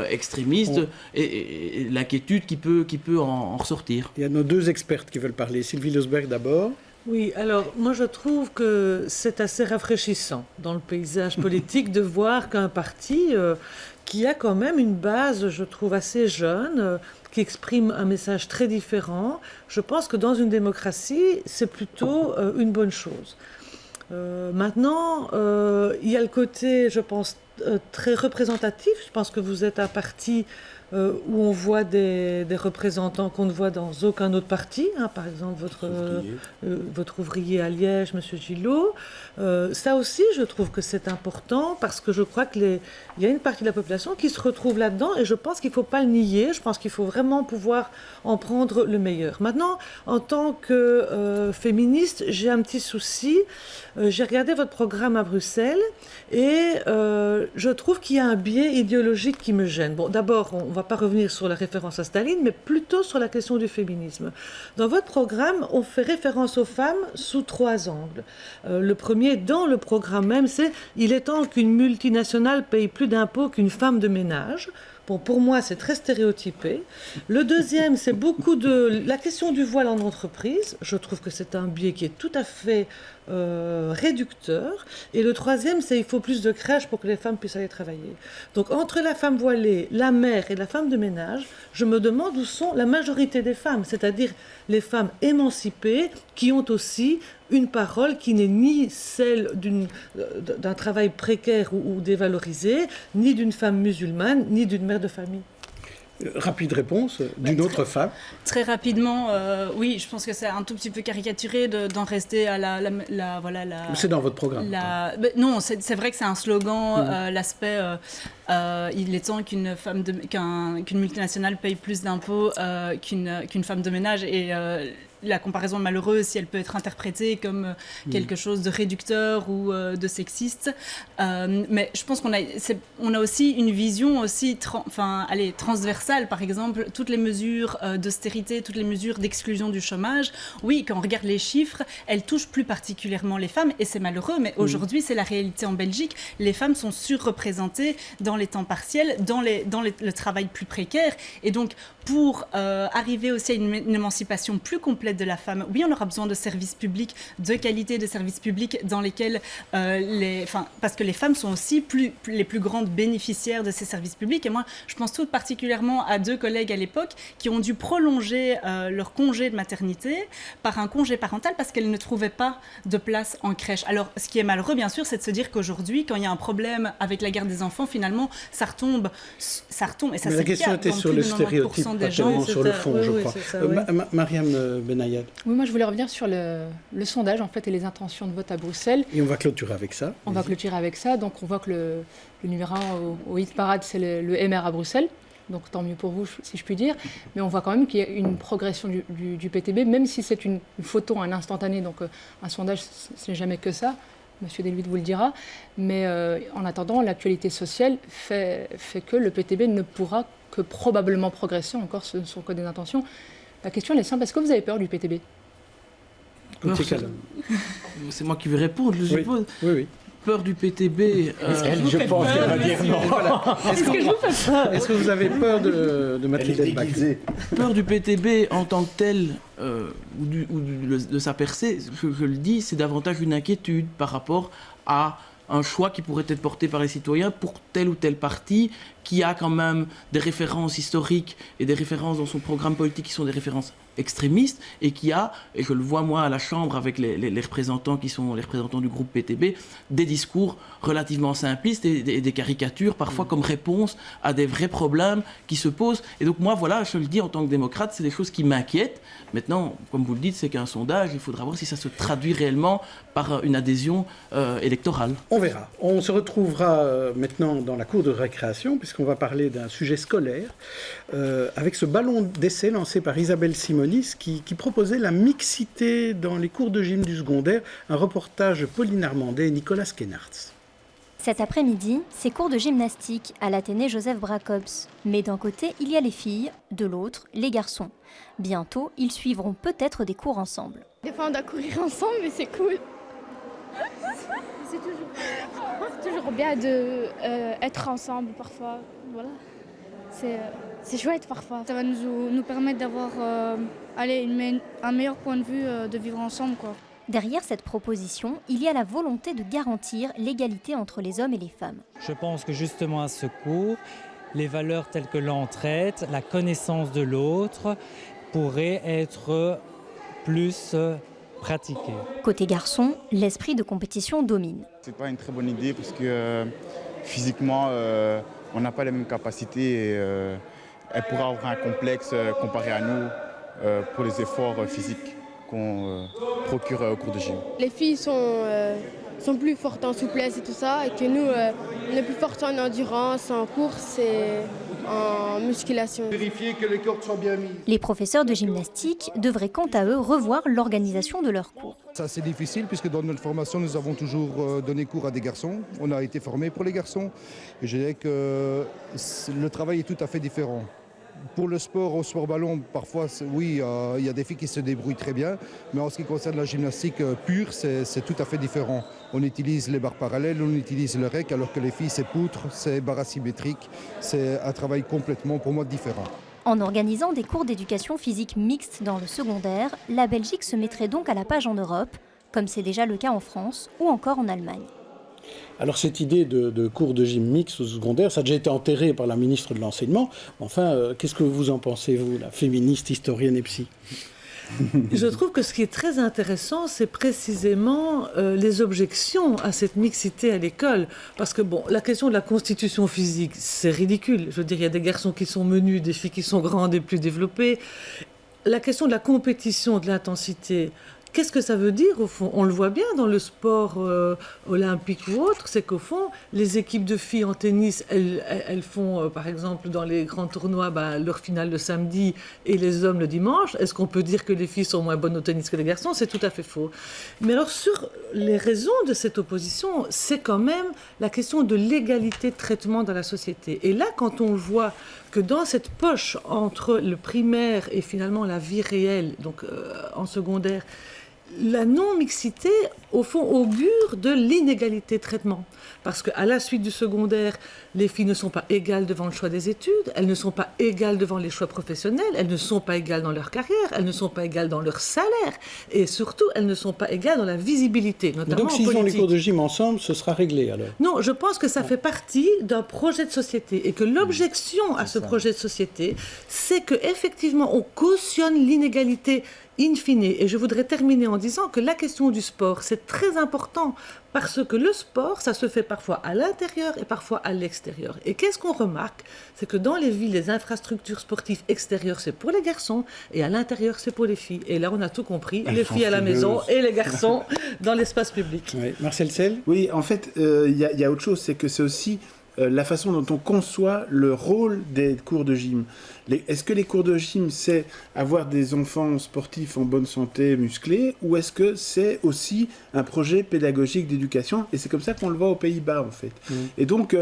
extrémiste et l'inquiétude qui peut en ressortir. Il y a nos deux expertes qui veulent parler. Sylvie Losberg d'abord. Oui, alors moi je trouve que c'est assez rafraîchissant dans le paysage politique de voir qu'un parti qui a quand même une base, je trouve, assez jeune, qui expriment un message très différent. Je pense que dans une démocratie, c'est plutôt une bonne chose. Maintenant, il y a le côté, je pense, très représentatif. Je pense que vous êtes un parti où on voit des représentants qu'on ne voit dans aucun autre parti, hein, par exemple votre ouvrier à Liège, M. Gillot. Ça aussi, je trouve que c'est important parce que je crois qu'il y a une partie de la population qui se retrouve là-dedans et je pense qu'il ne faut pas le nier. Je pense qu'il faut vraiment pouvoir en prendre le meilleur. Maintenant, en tant que féministe, j'ai un petit souci. J'ai regardé votre programme à Bruxelles et je trouve qu'il y a un biais idéologique qui me gêne. Bon, d'abord, on ne va pas revenir sur la référence à Staline, mais plutôt sur la question du féminisme. Dans votre programme, on fait référence aux femmes sous 3 angles. Le premier, dans le programme même, c'est « Il est temps qu'une multinationale paye plus d'impôts qu'une femme de ménage ». Bon, pour moi, c'est très stéréotypé. Le deuxième, c'est beaucoup de la question du voile en entreprise. Je trouve que c'est un biais qui est tout à fait réducteur. Et le troisième, c'est il faut plus de crèches pour que les femmes puissent aller travailler. Donc, entre la femme voilée, la mère et la femme de ménage, je me demande où sont la majorité des femmes, c'est-à-dire les femmes émancipées qui ont aussi une parole qui n'est ni celle d'un travail précaire ou dévalorisé, ni d'une femme musulmane, ni d'une mère de famille. Rapide réponse d'une autre femme. Très rapidement, oui, je pense que c'est un tout petit peu caricaturé d'en rester à voilà. C'est dans votre programme. Non, c'est vrai que c'est un slogan, l'aspect il est temps qu'une multinationale paye plus d'impôts qu'une femme de ménage et la comparaison malheureuse, si elle peut être interprétée comme quelque chose de réducteur ou de sexiste. Mais je pense qu'on a aussi une vision aussi transversale. Par exemple, toutes les mesures d'austérité, toutes les mesures d'exclusion du chômage, oui, quand on regarde les chiffres, elles touchent plus particulièrement les femmes et c'est malheureux, mais aujourd'hui, c'est la réalité en Belgique. Les femmes sont surreprésentées dans les temps partiels, dans le travail plus précaire. Et donc, pour arriver aussi à une émancipation plus complète de la femme, oui, on aura besoin de services publics, de qualité de services publics dans lesquels parce que les femmes sont aussi les plus grandes bénéficiaires de ces services publics. Et moi, je pense tout particulièrement à 2 collègues à l'époque qui ont dû prolonger leur congé de maternité par un congé parental parce qu'elles ne trouvaient pas de place en crèche. Alors, ce qui est malheureux, bien sûr, c'est de se dire qu'aujourd'hui, quand il y a un problème avec la garde des enfants, finalement, ça retombe. Et ça, mais la question était sur le stéréotype, pas tellement sur le fond, je crois. Mariam Benayad. Oui, moi je voulais revenir sur le sondage en fait et les intentions de vote à Bruxelles. Et on va clôturer avec ça. On va clôturer avec ça. Donc on voit que le numéro 1 au hit parade, c'est le MR à Bruxelles. Donc tant mieux pour vous, si je puis dire. Mais on voit quand même qu'il y a une progression du PTB, même si c'est une photo, un instantané. Donc un sondage, ce n'est jamais que ça. Monsieur Deluide vous le dira. Mais en attendant, l'actualité sociale fait que le PTB ne pourra que probablement progresser. Encore, ce ne sont que des intentions. La question elle est simple, est-ce que vous avez peur du PTB ? C'est moi qui vais répondre, je suppose. Oui. Peur du PTB. Je pense qu'elle va dire non. Est-ce que vous avez peur de Mathilde Elbach ? Peur du PTB en tant que tel, ou de sa percée, je le dis, c'est davantage une inquiétude par rapport à un choix qui pourrait être porté par les citoyens pour tel ou tel parti qui a quand même des références historiques et des références dans son programme politique qui sont des références extrémistes et qui a, et je le vois moi à la Chambre avec les représentants qui sont les représentants du groupe PTB, des discours relativement simplistes et des caricatures parfois comme réponse à des vrais problèmes qui se posent. Et donc moi voilà, je le dis en tant que démocrate, c'est des choses qui m'inquiètent. Maintenant, comme vous le dites, c'est qu'un sondage, il faudra voir si ça se traduit réellement par une adhésion électorale. On verra. On se retrouvera maintenant dans la cour de récréation puisqu'on va parler d'un sujet scolaire avec ce ballon d'essai lancé par Isabelle Simonis qui proposait la mixité dans les cours de gym du secondaire, un reportage Pauline Armandet et Nicolas Kenartz. Cet après-midi, c'est cours de gymnastique à l'Athénée Joseph Bracobs. Mais d'un côté, il y a les filles, de l'autre, les garçons. Bientôt, ils suivront peut-être des cours ensemble. Des fois, on doit courir ensemble, mais c'est cool. C'est toujours bien d'être ensemble parfois. Voilà. C'est chouette parfois. Ça va nous permettre d'avoir un meilleur point de vue de vivre ensemble, quoi. Derrière cette proposition, il y a la volonté de garantir l'égalité entre les hommes et les femmes. Je pense que justement à ce cours, les valeurs telles que l'entraide, la connaissance de l'autre pourraient être plus pratiquées. Côté garçon, l'esprit de compétition domine. C'est pas une très bonne idée parce que physiquement, on n'a pas les mêmes capacités et elle pourra avoir un complexe comparé à nous pour les efforts physiques qu'on procure au cours de gym. Les filles sont plus fortes en souplesse et tout ça, et que nous, on est plus forts en endurance, en course et en musculation. Vérifier que les cordes soient bien mises. Les professeurs de gymnastique devraient quant à eux revoir l'organisation de leurs cours. Ça, c'est difficile puisque dans notre formation, nous avons toujours donné cours à des garçons. On a été formés pour les garçons. Et je dirais que le travail est tout à fait différent. Pour le sport, au sport ballon, parfois, oui, il y a des filles qui se débrouillent très bien. Mais en ce qui concerne la gymnastique pure, c'est tout à fait différent. On utilise les barres parallèles, on utilise le rec, alors que les filles, c'est poutre, c'est barre asymétrique. C'est un travail complètement, pour moi, différent. En organisant des cours d'éducation physique mixte dans le secondaire, la Belgique se mettrait donc à la page en Europe, comme c'est déjà le cas en France ou encore en Allemagne. Alors cette idée de cours de gym mixte au secondaire, ça a déjà été enterré par la ministre de l'Enseignement. Enfin, qu'est-ce que vous en pensez, vous, la féministe, historienne et psy ? Je trouve que ce qui est très intéressant, c'est précisément les objections à cette mixité à l'école. Parce que, bon, la question de la constitution physique, c'est ridicule. Je veux dire, il y a des garçons qui sont menus, des filles qui sont grandes et plus développées. La question de la compétition, de l'intensité, qu'est-ce que ça veut dire au fond ? On le voit bien dans le sport olympique ou autre, c'est qu'au fond, les équipes de filles en tennis, elles font, par exemple, dans les grands tournois, leur finale le samedi et les hommes le dimanche. Est-ce qu'on peut dire que les filles sont moins bonnes au tennis que les garçons ? C'est tout à fait faux. Mais alors, sur les raisons de cette opposition, c'est quand même la question de l'égalité de traitement dans la société. Et là, quand on voit que dans cette poche entre le primaire et finalement la vie réelle, donc en secondaire, la non-mixité, au fond, augure de l'inégalité de traitement. Parce qu'à la suite du secondaire, les filles ne sont pas égales devant le choix des études, elles ne sont pas égales devant les choix professionnels, elles ne sont pas égales dans leur carrière, elles ne sont pas égales dans leur salaire, et surtout, elles ne sont pas égales dans la visibilité, notamment donc, s'ils en politique. ont les cours de gym ensemble, ce sera réglé, alors ? Non, je pense que ça fait partie d'un projet de société, et que l'objection à ce projet de société, c'est qu'effectivement, on cautionne l'inégalité in fine. Et je voudrais terminer en disant que la question du sport, c'est très important parce que le sport, ça se fait parfois à l'intérieur et parfois à l'extérieur. Et qu'est-ce qu'on remarque ? C'est que dans les villes, les infrastructures sportives extérieures, c'est pour les garçons et à l'intérieur, c'est pour les filles. Et là, on a tout compris, les filles à la maison et les garçons dans l'espace public. Oui. Marcel Sel ? Oui, en fait, il y a autre chose, c'est que c'est aussi la façon dont on conçoit le rôle des cours de gym. Est-ce que les cours de gym, c'est avoir des enfants sportifs en bonne santé, musclés, ou est-ce que c'est aussi un projet pédagogique d'éducation ? Et c'est comme ça qu'on le voit aux Pays-Bas, en fait. Et donc,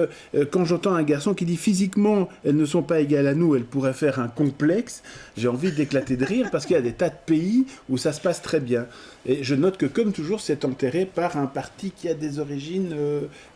quand j'entends un garçon qui dit physiquement, elles ne sont pas égales à nous, elles pourraient faire un complexe, j'ai envie d'éclater de rire parce qu'il y a des tas de pays où ça se passe très bien. Et je note que, comme toujours, c'est enterré par un parti qui a des origines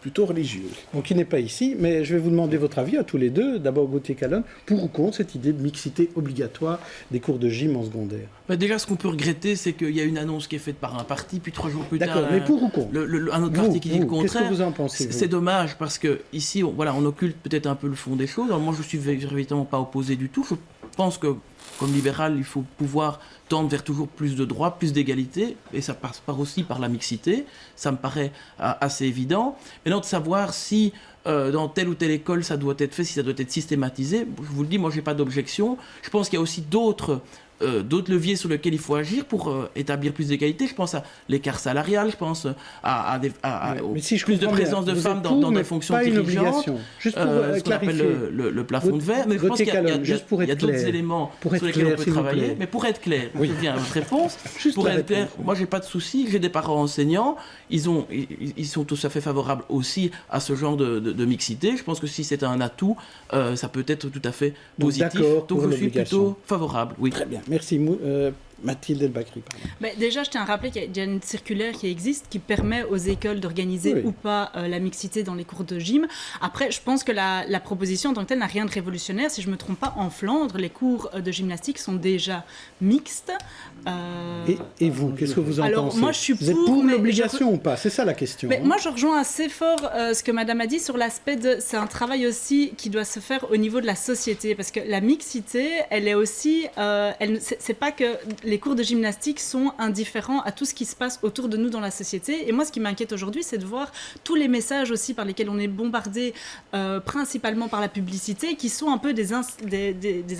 plutôt religieuses. Donc, il n'est pas ici, mais je vais vous demander votre avis à tous les deux. D'abord, Gauthier Calonne, pour ou contre cette idée de mixité obligatoire des cours de gym en secondaire ? Déjà, ce qu'on peut regretter, c'est qu'il y a une annonce qui est faite par un parti, puis 3 jours plus tard, D'accord, mais pour ou contre ? un autre parti qui dit le contraire. Qu'est-ce que vous en pensez ? C'est dommage parce que ici, on occulte peut-être un peu le fond des choses. Alors moi, je suis évidemment pas opposé du tout. Je pense que, comme libéral, il faut pouvoir tendre vers toujours plus de droits, plus d'égalité, et ça passe aussi par la mixité. Ça me paraît assez évident. Maintenant, de savoir si dans telle ou telle école ça doit être fait, si ça doit être systématisé, je vous le dis, moi, j'ai pas d'objection. Je pense qu'il y a aussi d'autres leviers sur lesquels il faut agir pour établir plus d'égalité. Je pense à l'écart salarial, je pense à plus de présence de femmes dans des fonctions dirigeantes. Juste pour ce qu'on appelle le plafond de verre. Mais je pense qu'il y a d'autres éléments sur lesquels on peut travailler. Mais pour être clair, je viens à votre réponse. Pour être clair, moi j'ai pas de souci. J'ai des parents enseignants. Ils sont tout à fait favorables aussi à ce genre de mixité. Je pense que si c'est un atout, ça peut être tout à fait positif. Donc je suis plutôt favorable. Oui. Très bien. Merci. Mathilde El Bakri, pardon. Mais déjà, je tiens à rappeler qu'il y a une circulaire qui existe qui permet aux écoles d'organiser ou pas la mixité dans les cours de gym. Après, je pense que la proposition en tant que telle n'a rien de révolutionnaire. Si je ne me trompe pas, en Flandre, les cours de gymnastique sont déjà mixtes. Et vous, qu'est-ce que vous en pensez? Moi, je suis vous êtes pour l'obligation ou pas? C'est ça la question. Mais moi, je rejoins assez fort ce que Madame a dit sur l'aspect de... C'est un travail aussi qui doit se faire au niveau de la société. Parce que la mixité, elle est aussi... c'est pas que les cours de gymnastique sont indifférents à tout ce qui se passe autour de nous dans la société. Et moi, ce qui m'inquiète aujourd'hui, c'est de voir tous les messages aussi par lesquels on est bombardé, principalement par la publicité, qui sont un peu des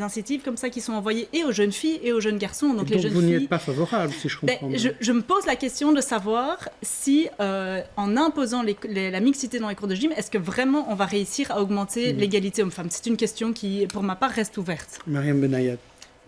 incitives comme ça, qui sont envoyées et aux jeunes filles et aux jeunes garçons. Donc, les jeunes vous n'y filles... êtes pas favorable, si je comprends bien. Je me pose la question de savoir si, en imposant la mixité dans les cours de gym, est-ce que vraiment on va réussir à augmenter l'égalité homme-femme? C'est une question qui, pour ma part, reste ouverte. Mariam Benayat.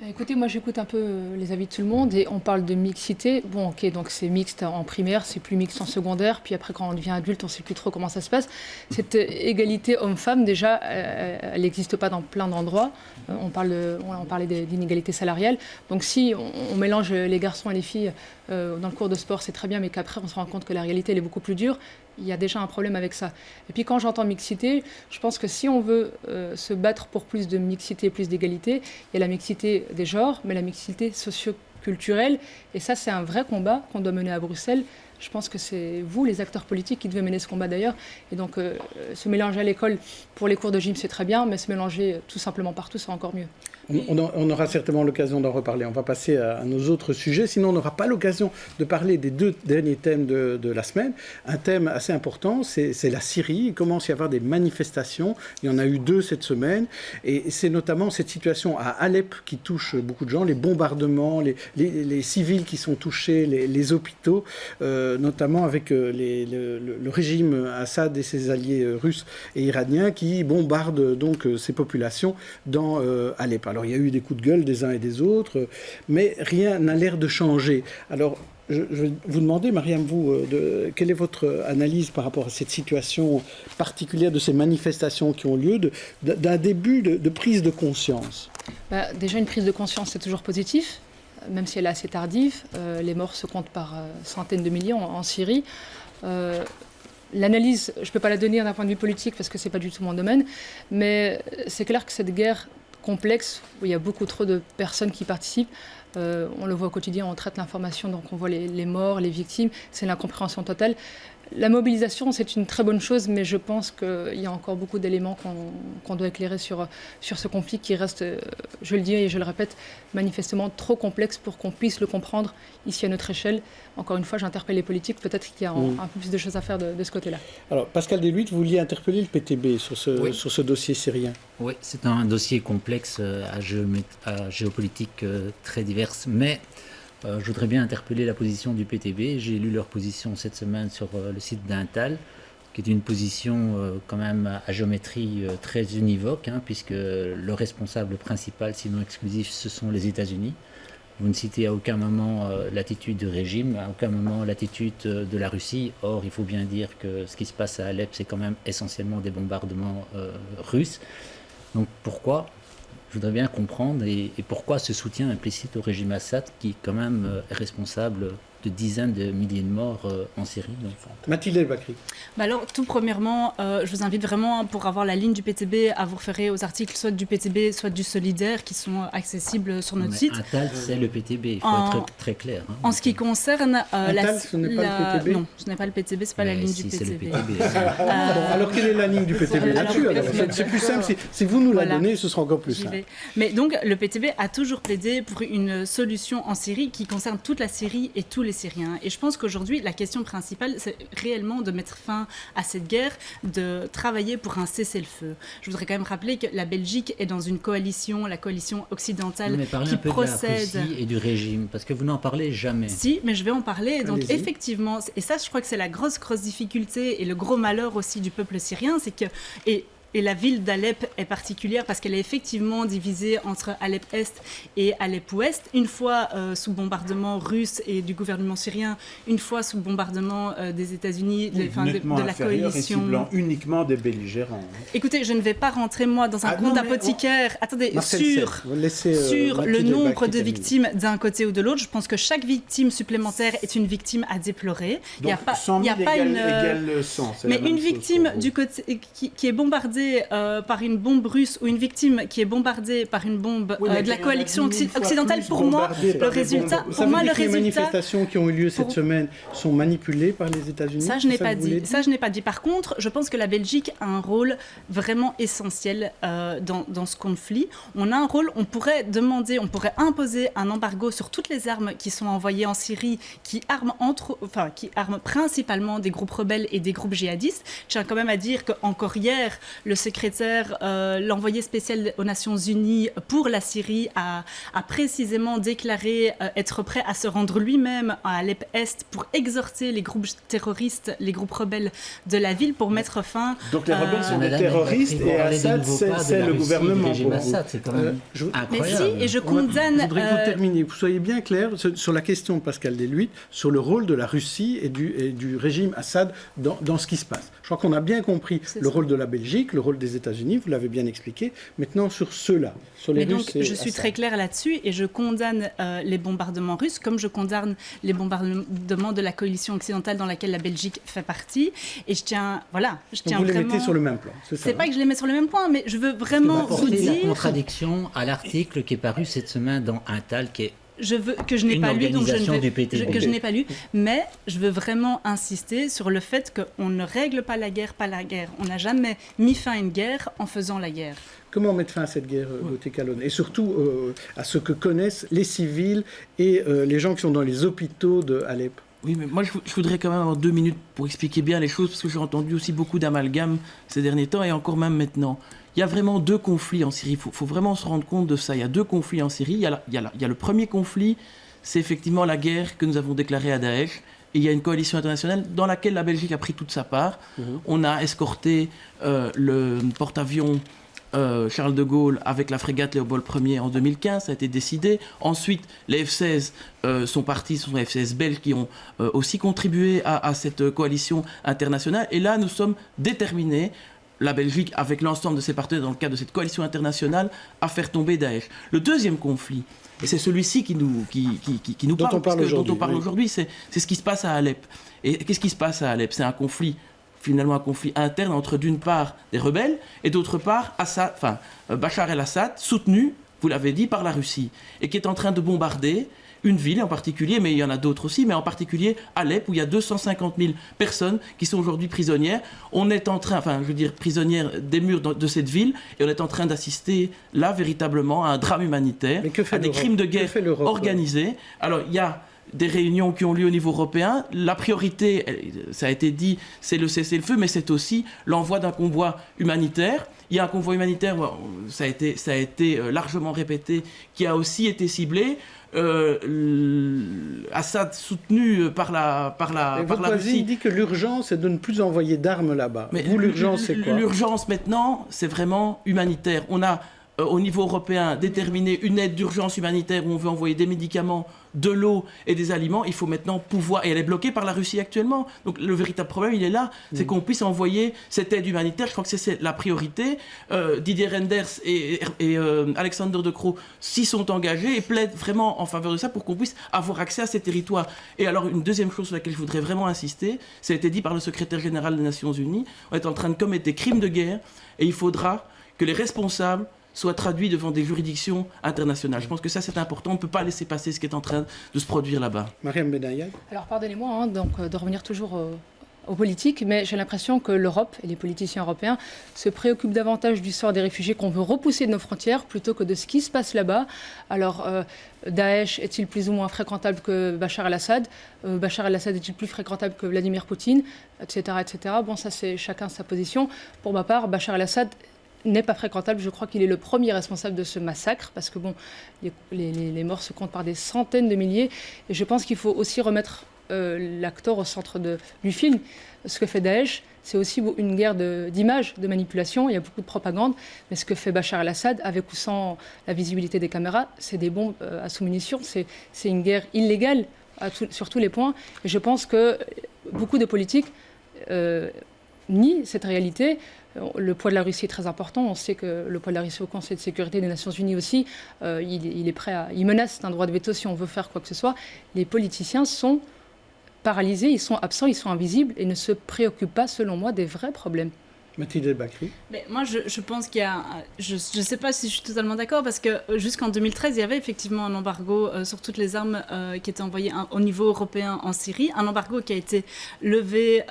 Écoutez, moi j'écoute un peu les avis de tout le monde et on parle de mixité. Bon, ok, donc c'est mixte en primaire, c'est plus mixte en sequendaire, puis après quand on devient adulte, on ne sait plus trop comment ça se passe. Cette égalité homme-femme, déjà, elle n'existe pas dans plein d'endroits. On parlait d'inégalité salariale. Donc si on mélange les garçons et les filles dans le cours de sport, c'est très bien, mais qu'après on se rend compte que la réalité elle est beaucoup plus dure. Il y a déjà un problème avec ça. Et puis quand j'entends mixité, je pense que si on veut se battre pour plus de mixité, plus d'égalité, il y a la mixité des genres, mais la mixité socio-culturelle. Et ça, c'est un vrai combat qu'on doit mener à Bruxelles. Je pense que c'est vous, les acteurs politiques, qui devez mener ce combat d'ailleurs. Et donc, se mélanger à l'école pour les cours de gym, c'est très bien, mais se mélanger tout simplement partout, c'est encore mieux. On aura certainement l'occasion d'en reparler. On va passer à nos autres sujets. Sinon, on n'aura pas l'occasion de parler des 2 derniers thèmes de la semaine. Un thème assez important, c'est la Syrie. Il commence à y avoir des manifestations. Il y en a eu 2 cette semaine. Et c'est notamment cette situation à Alep qui touche beaucoup de gens. Les bombardements, les civils qui sont touchés, les hôpitaux, notamment avec le régime Assad et ses alliés russes et iraniens qui bombardent donc ces populations dans Alep. Alors, il y a eu des coups de gueule des uns et des autres, mais rien n'a l'air de changer. Alors, je vais vous demander, Mariam, quelle est votre analyse par rapport à cette situation particulière de ces manifestations qui ont lieu, d'un début de prise de conscience? Déjà, une prise de conscience, c'est toujours positif, même si elle est assez tardive. Les morts se comptent par centaines de millions en Syrie. L'analyse, je ne peux pas la donner d'un point de vue politique parce que ce n'est pas du tout mon domaine, mais c'est clair que cette guerre complexe, où il y a beaucoup trop de personnes qui participent. On le voit au quotidien, on traite l'information, donc on voit les morts, les victimes, c'est l'incompréhension totale. La mobilisation, c'est une très bonne chose, mais je pense qu'il y a encore beaucoup d'éléments qu'on doit éclairer sur ce conflit qui reste, je le dis et je le répète, manifestement trop complexe pour qu'on puisse le comprendre ici à notre échelle. Encore une fois, j'interpelle les politiques, peut-être qu'il y a un peu plus de choses à faire de ce côté-là. Alors, Pascal Deluitte, vous vouliez interpeller le PTB sur ce dossier syrien. Oui, c'est un dossier complexe à géopolitique très diverse, mais... je voudrais bien interpeller la position du PTB. J'ai lu leur position cette semaine sur le site d'Intal, qui est une position quand même à géométrie très univoque, puisque le responsable principal, sinon exclusif, ce sont les États-Unis. Vous ne citez à aucun moment l'attitude du régime, à aucun moment l'attitude de la Russie. Or, il faut bien dire que ce qui se passe à Alep, c'est quand même essentiellement des bombardements russes. Donc pourquoi ? Je voudrais bien comprendre et pourquoi ce soutien implicite au régime Assad qui quand même est responsable de dizaines de milliers de morts en Syrie. Mathilde El Bakri. Alors, tout premièrement, je vous invite vraiment, pour avoir la ligne du PTB, à vous référer aux articles soit du PTB, soit du Solidaire, qui sont accessibles sur notre site. Intal, c'est le PTB, il faut être très clair. En ce qui concerne... Intal, ce n'est pas le PTB? Non, ce n'est pas le PTB, ce n'est pas la ligne du PTB. C'est le PTB. Alors, quelle est la ligne du PTB là-dessus? C'est plus simple, si vous nous la donnez, ce sera encore plus simple. Mais donc, le PTB a toujours plaidé pour une solution en Syrie qui concerne toute la Syrie et tous les Syriens. Et je pense qu'aujourd'hui, la question principale, c'est réellement de mettre fin à cette guerre, de travailler pour un cessez-le-feu. Je voudrais quand même rappeler que la Belgique est dans une coalition, la coalition occidentale, qui procède... Mais parlez un peu de la Russie et du régime, parce que vous n'en parlez jamais. Si, mais je vais en parler. Donc effectivement, et ça, je crois que c'est la grosse difficulté et le gros malheur aussi du peuple syrien, c'est que... Et la ville d'Alep est particulière parce qu'elle est effectivement divisée entre Alep-Est et Alep-Ouest, une fois sous bombardement russe et du gouvernement syrien, une fois sous bombardement des États-Unis, de la coalition. Et ciblant uniquement des belligérants. Écoutez, je ne vais pas rentrer moi dans un compte d'apothicaire. Attendez, sur le nombre de victimes d'un côté ou de l'autre. Je pense que chaque victime supplémentaire est une victime à déplorer. Donc, il n'y a pas, 100 000 égale 100. Mais une victime du côté qui est bombardée par une bombe russe ou une victime qui est bombardée par une bombe de la coalition occidentale, pour moi, le résultat... Les manifestations qui ont eu lieu cette semaine sont manipulées par les États-Unis? Ça, je n'ai pas dit. Ça, je n'ai pas dit. Par contre, je pense que la Belgique a un rôle vraiment essentiel dans ce conflit. On a un rôle, on pourrait imposer un embargo sur toutes les armes qui sont envoyées en Syrie, qui arment principalement des groupes rebelles et des groupes djihadistes. Je tiens quand même à dire qu'encore hier, le secrétaire, l'envoyé spécial aux Nations Unies pour la Syrie a précisément déclaré être prêt à se rendre lui-même à Alep-Est pour exhorter les groupes terroristes, les groupes rebelles de la ville pour mettre fin... Donc les rebelles sont des terroristes et Assad, c'est le gouvernement. C'est quand même incroyable. Mais si, et je condamne... Je voudrais que vous terminiez, que vous soyez bien clair sur la question de Pascal Deluy, sur le rôle de la Russie et du régime Assad dans ce qui se passe. Je crois qu'on a bien compris le rôle de la Belgique, le rôle des États-Unis, vous l'avez bien expliqué. Maintenant, sur ceux-là, sur les Russes et je suis très claire là-dessus et je condamne les bombardements russes comme je condamne les bombardements de la coalition occidentale dans laquelle la Belgique fait partie. Et je tiens vous les mettez sur le même plan, c'est ça? C'est pas que je les mets sur le même point, mais je veux vraiment vous dire... la contradiction à l'article qui est paru cette semaine dans Intal, qui est que je n'ai pas lu, donc que je n'ai pas lu, mais je veux vraiment insister sur le fait qu'on ne règle pas la guerre par la guerre. On n'a jamais mis fin à une guerre en faisant la guerre. Comment mettre fin à cette guerre, Gauthier Calonne, et surtout à ce que connaissent les civils et les gens qui sont dans les hôpitaux de Alep? Oui, mais moi je voudrais quand même avoir 2 minutes pour expliquer bien les choses, parce que j'ai entendu aussi beaucoup d'amalgames ces derniers temps, et encore même maintenant. Il y a vraiment 2 conflits en Syrie, il faut vraiment se rendre compte de ça. Il y a 2 conflits en Syrie. Il y a le premier conflit, c'est effectivement la guerre que nous avons déclarée à Daesh. Et il y a une coalition internationale dans laquelle la Belgique a pris toute sa part. On a escorté le porte-avions Charles de Gaulle avec la frégate Léopold Ier en 2015, ça a été décidé. Ensuite, les F-16 sont partis, ce sont les F-16 belges qui ont aussi contribué à cette coalition internationale. Et là, nous sommes déterminés, la Belgique, avec l'ensemble de ses partenaires dans le cadre de cette coalition internationale, à faire tomber Daesh. Le deuxième conflit, et c'est celui-ci qui nous parle, dont on parle aujourd'hui, c'est ce qui se passe à Alep. Et qu'est-ce qui se passe à Alep? C'est un conflit, finalement un conflit interne entre d'une part des rebelles et d'autre part Bachar el-Assad, soutenu, vous l'avez dit, par la Russie, et qui est en train de bombarder une ville en particulier, mais il y en a d'autres aussi, mais en particulier Alep, où il y a 250 000 personnes qui sont aujourd'hui prisonnières. On est en train, prisonnières des murs de cette ville, et on est en train d'assister là véritablement à un drame humanitaire, à des crimes de guerre organisés. Alors il y a des réunions qui ont lieu au niveau européen. La priorité, ça a été dit, c'est le cessez-le-feu, mais c'est aussi l'envoi d'un convoi humanitaire. Il y a un convoi humanitaire, ça a été largement répété, qui a aussi été ciblé. Assad soutenu par la Russie. Il dit que l'urgence est de ne plus envoyer d'armes là-bas. Mais l'urgence, c'est quoi? L'urgence maintenant, c'est vraiment humanitaire. On a au niveau européen déterminé une aide d'urgence humanitaire où on veut envoyer des médicaments, de l'eau et des aliments. Il faut maintenant pouvoir, et elle est bloquée par la Russie actuellement. Donc le véritable problème, il est là, c'est qu'on puisse envoyer cette aide humanitaire. Je crois que c'est la priorité. Didier Reynders et Alexander De Croo s'y sont engagés et plaident vraiment en faveur de ça pour qu'on puisse avoir accès à ces territoires. Et alors une deuxième chose sur laquelle je voudrais vraiment insister, ça a été dit par le secrétaire général des Nations Unies, on est en train de commettre des crimes de guerre et il faudra que les responsables soient traduits devant des juridictions internationales. Je pense que ça, c'est important. On ne peut pas laisser passer ce qui est en train de se produire là-bas. Mariam Benayad. Alors, pardonnez-moi de revenir toujours aux politiques, mais j'ai l'impression que l'Europe et les politiciens européens se préoccupent davantage du sort des réfugiés qu'on veut repousser de nos frontières plutôt que de ce qui se passe là-bas. Alors, Daesh est-il plus ou moins fréquentable que Bachar el-Assad? Bachar el-Assad est-il plus fréquentable que Vladimir Poutine, etc., etc. Bon, ça, c'est chacun sa position. Pour ma part, Bachar el-Assad n'est pas fréquentable. Je crois qu'il est le premier responsable de ce massacre parce que bon, les morts se comptent par des centaines de milliers. Et je pense qu'il faut aussi remettre l'acteur au centre du film. Ce que fait Daesh, c'est aussi une guerre d'image, de manipulation. Il y a beaucoup de propagande. Mais ce que fait Bachar el-Assad, avec ou sans la visibilité des caméras, c'est des bombes à sous-munitions. C'est une guerre illégale sur tous les points. Et je pense que beaucoup de politiques nient cette réalité. Le poids de la Russie est très important. On sait que le poids de la Russie au Conseil de sécurité des Nations Unies aussi, il est prêt il menace d'un droit de veto si on veut faire quoi que ce soit. Les politiciens sont paralysés, ils sont absents, ils sont invisibles et ne se préoccupent pas, selon moi, des vrais problèmes. Mathilde El-Bakri. Mais moi, je pense qu'il y a... Je ne sais pas si je suis totalement d'accord, parce que jusqu'en 2013, il y avait effectivement un embargo sur toutes les armes qui étaient envoyées au niveau européen en Syrie. Un embargo qui a été levé,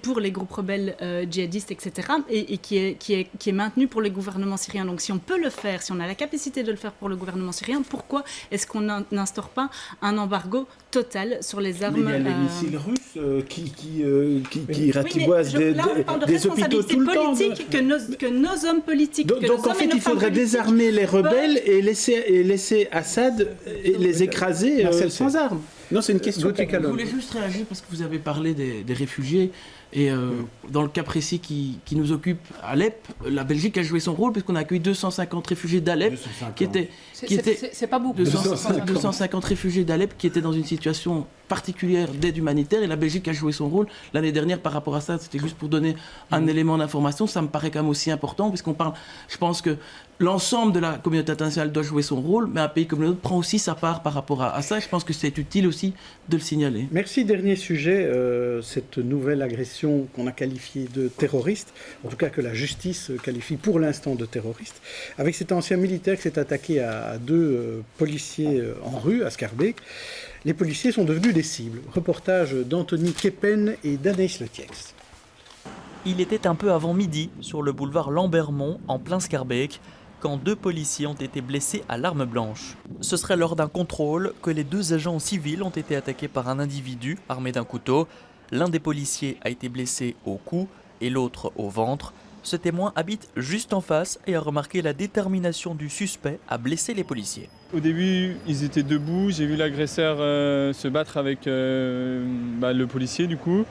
pour les groupes rebelles djihadistes, etc. Et qui est maintenu pour les gouvernements syriens. Donc si on peut le faire, si on a la capacité de le faire pour le gouvernement syrien, pourquoi est-ce qu'on n'instaure pas un embargo total sur les armes? Mais il y a les missiles russes qui ratiboisent des hôpitaux tout le temps. C'est politique que nos hommes politiques... Donc en fait, il faudrait désarmer les rebelles et laisser Assad les écraser sans armes. Non, c'est une question. Je voulais juste réagir parce que vous avez parlé des réfugiés. Et dans le cas précis qui nous occupe, Alep, la Belgique a joué son rôle puisqu'on a accueilli 250 réfugiés d'Alep qui étaient... C'est pas beaucoup. 250 réfugiés d'Alep qui étaient dans une situation particulière d'aide humanitaire et la Belgique a joué son rôle. L'année dernière, par rapport à ça, c'était juste pour donner un élément d'information. Ça me paraît quand même aussi important puisqu'on parle... Je pense que l'ensemble de la communauté internationale doit jouer son rôle, mais un pays comme le nôtre prend aussi sa part par rapport à ça. Je pense que c'est utile aussi de le signaler. Merci. Dernier sujet, cette nouvelle agression qu'on a qualifiée de terroriste, en tout cas que la justice qualifie pour l'instant de terroriste, avec cet ancien militaire qui s'est attaqué à deux policiers en rue, à Schaerbeek. Les policiers sont devenus des cibles. Reportage d'Anthony Keppen et d'Anaïs Letiex. Il était un peu avant midi, sur le boulevard Lambermont, en plein Schaerbeek, quand deux policiers ont été blessés à l'arme blanche. Ce serait lors d'un contrôle que les deux agents civils ont été attaqués par un individu armé d'un couteau. L'un des policiers a été blessé au cou et l'autre au ventre. Ce témoin habite juste en face et a remarqué la détermination du suspect à blesser les policiers. Au début, ils étaient debout. J'ai vu l'agresseur se battre avec le policier du coup.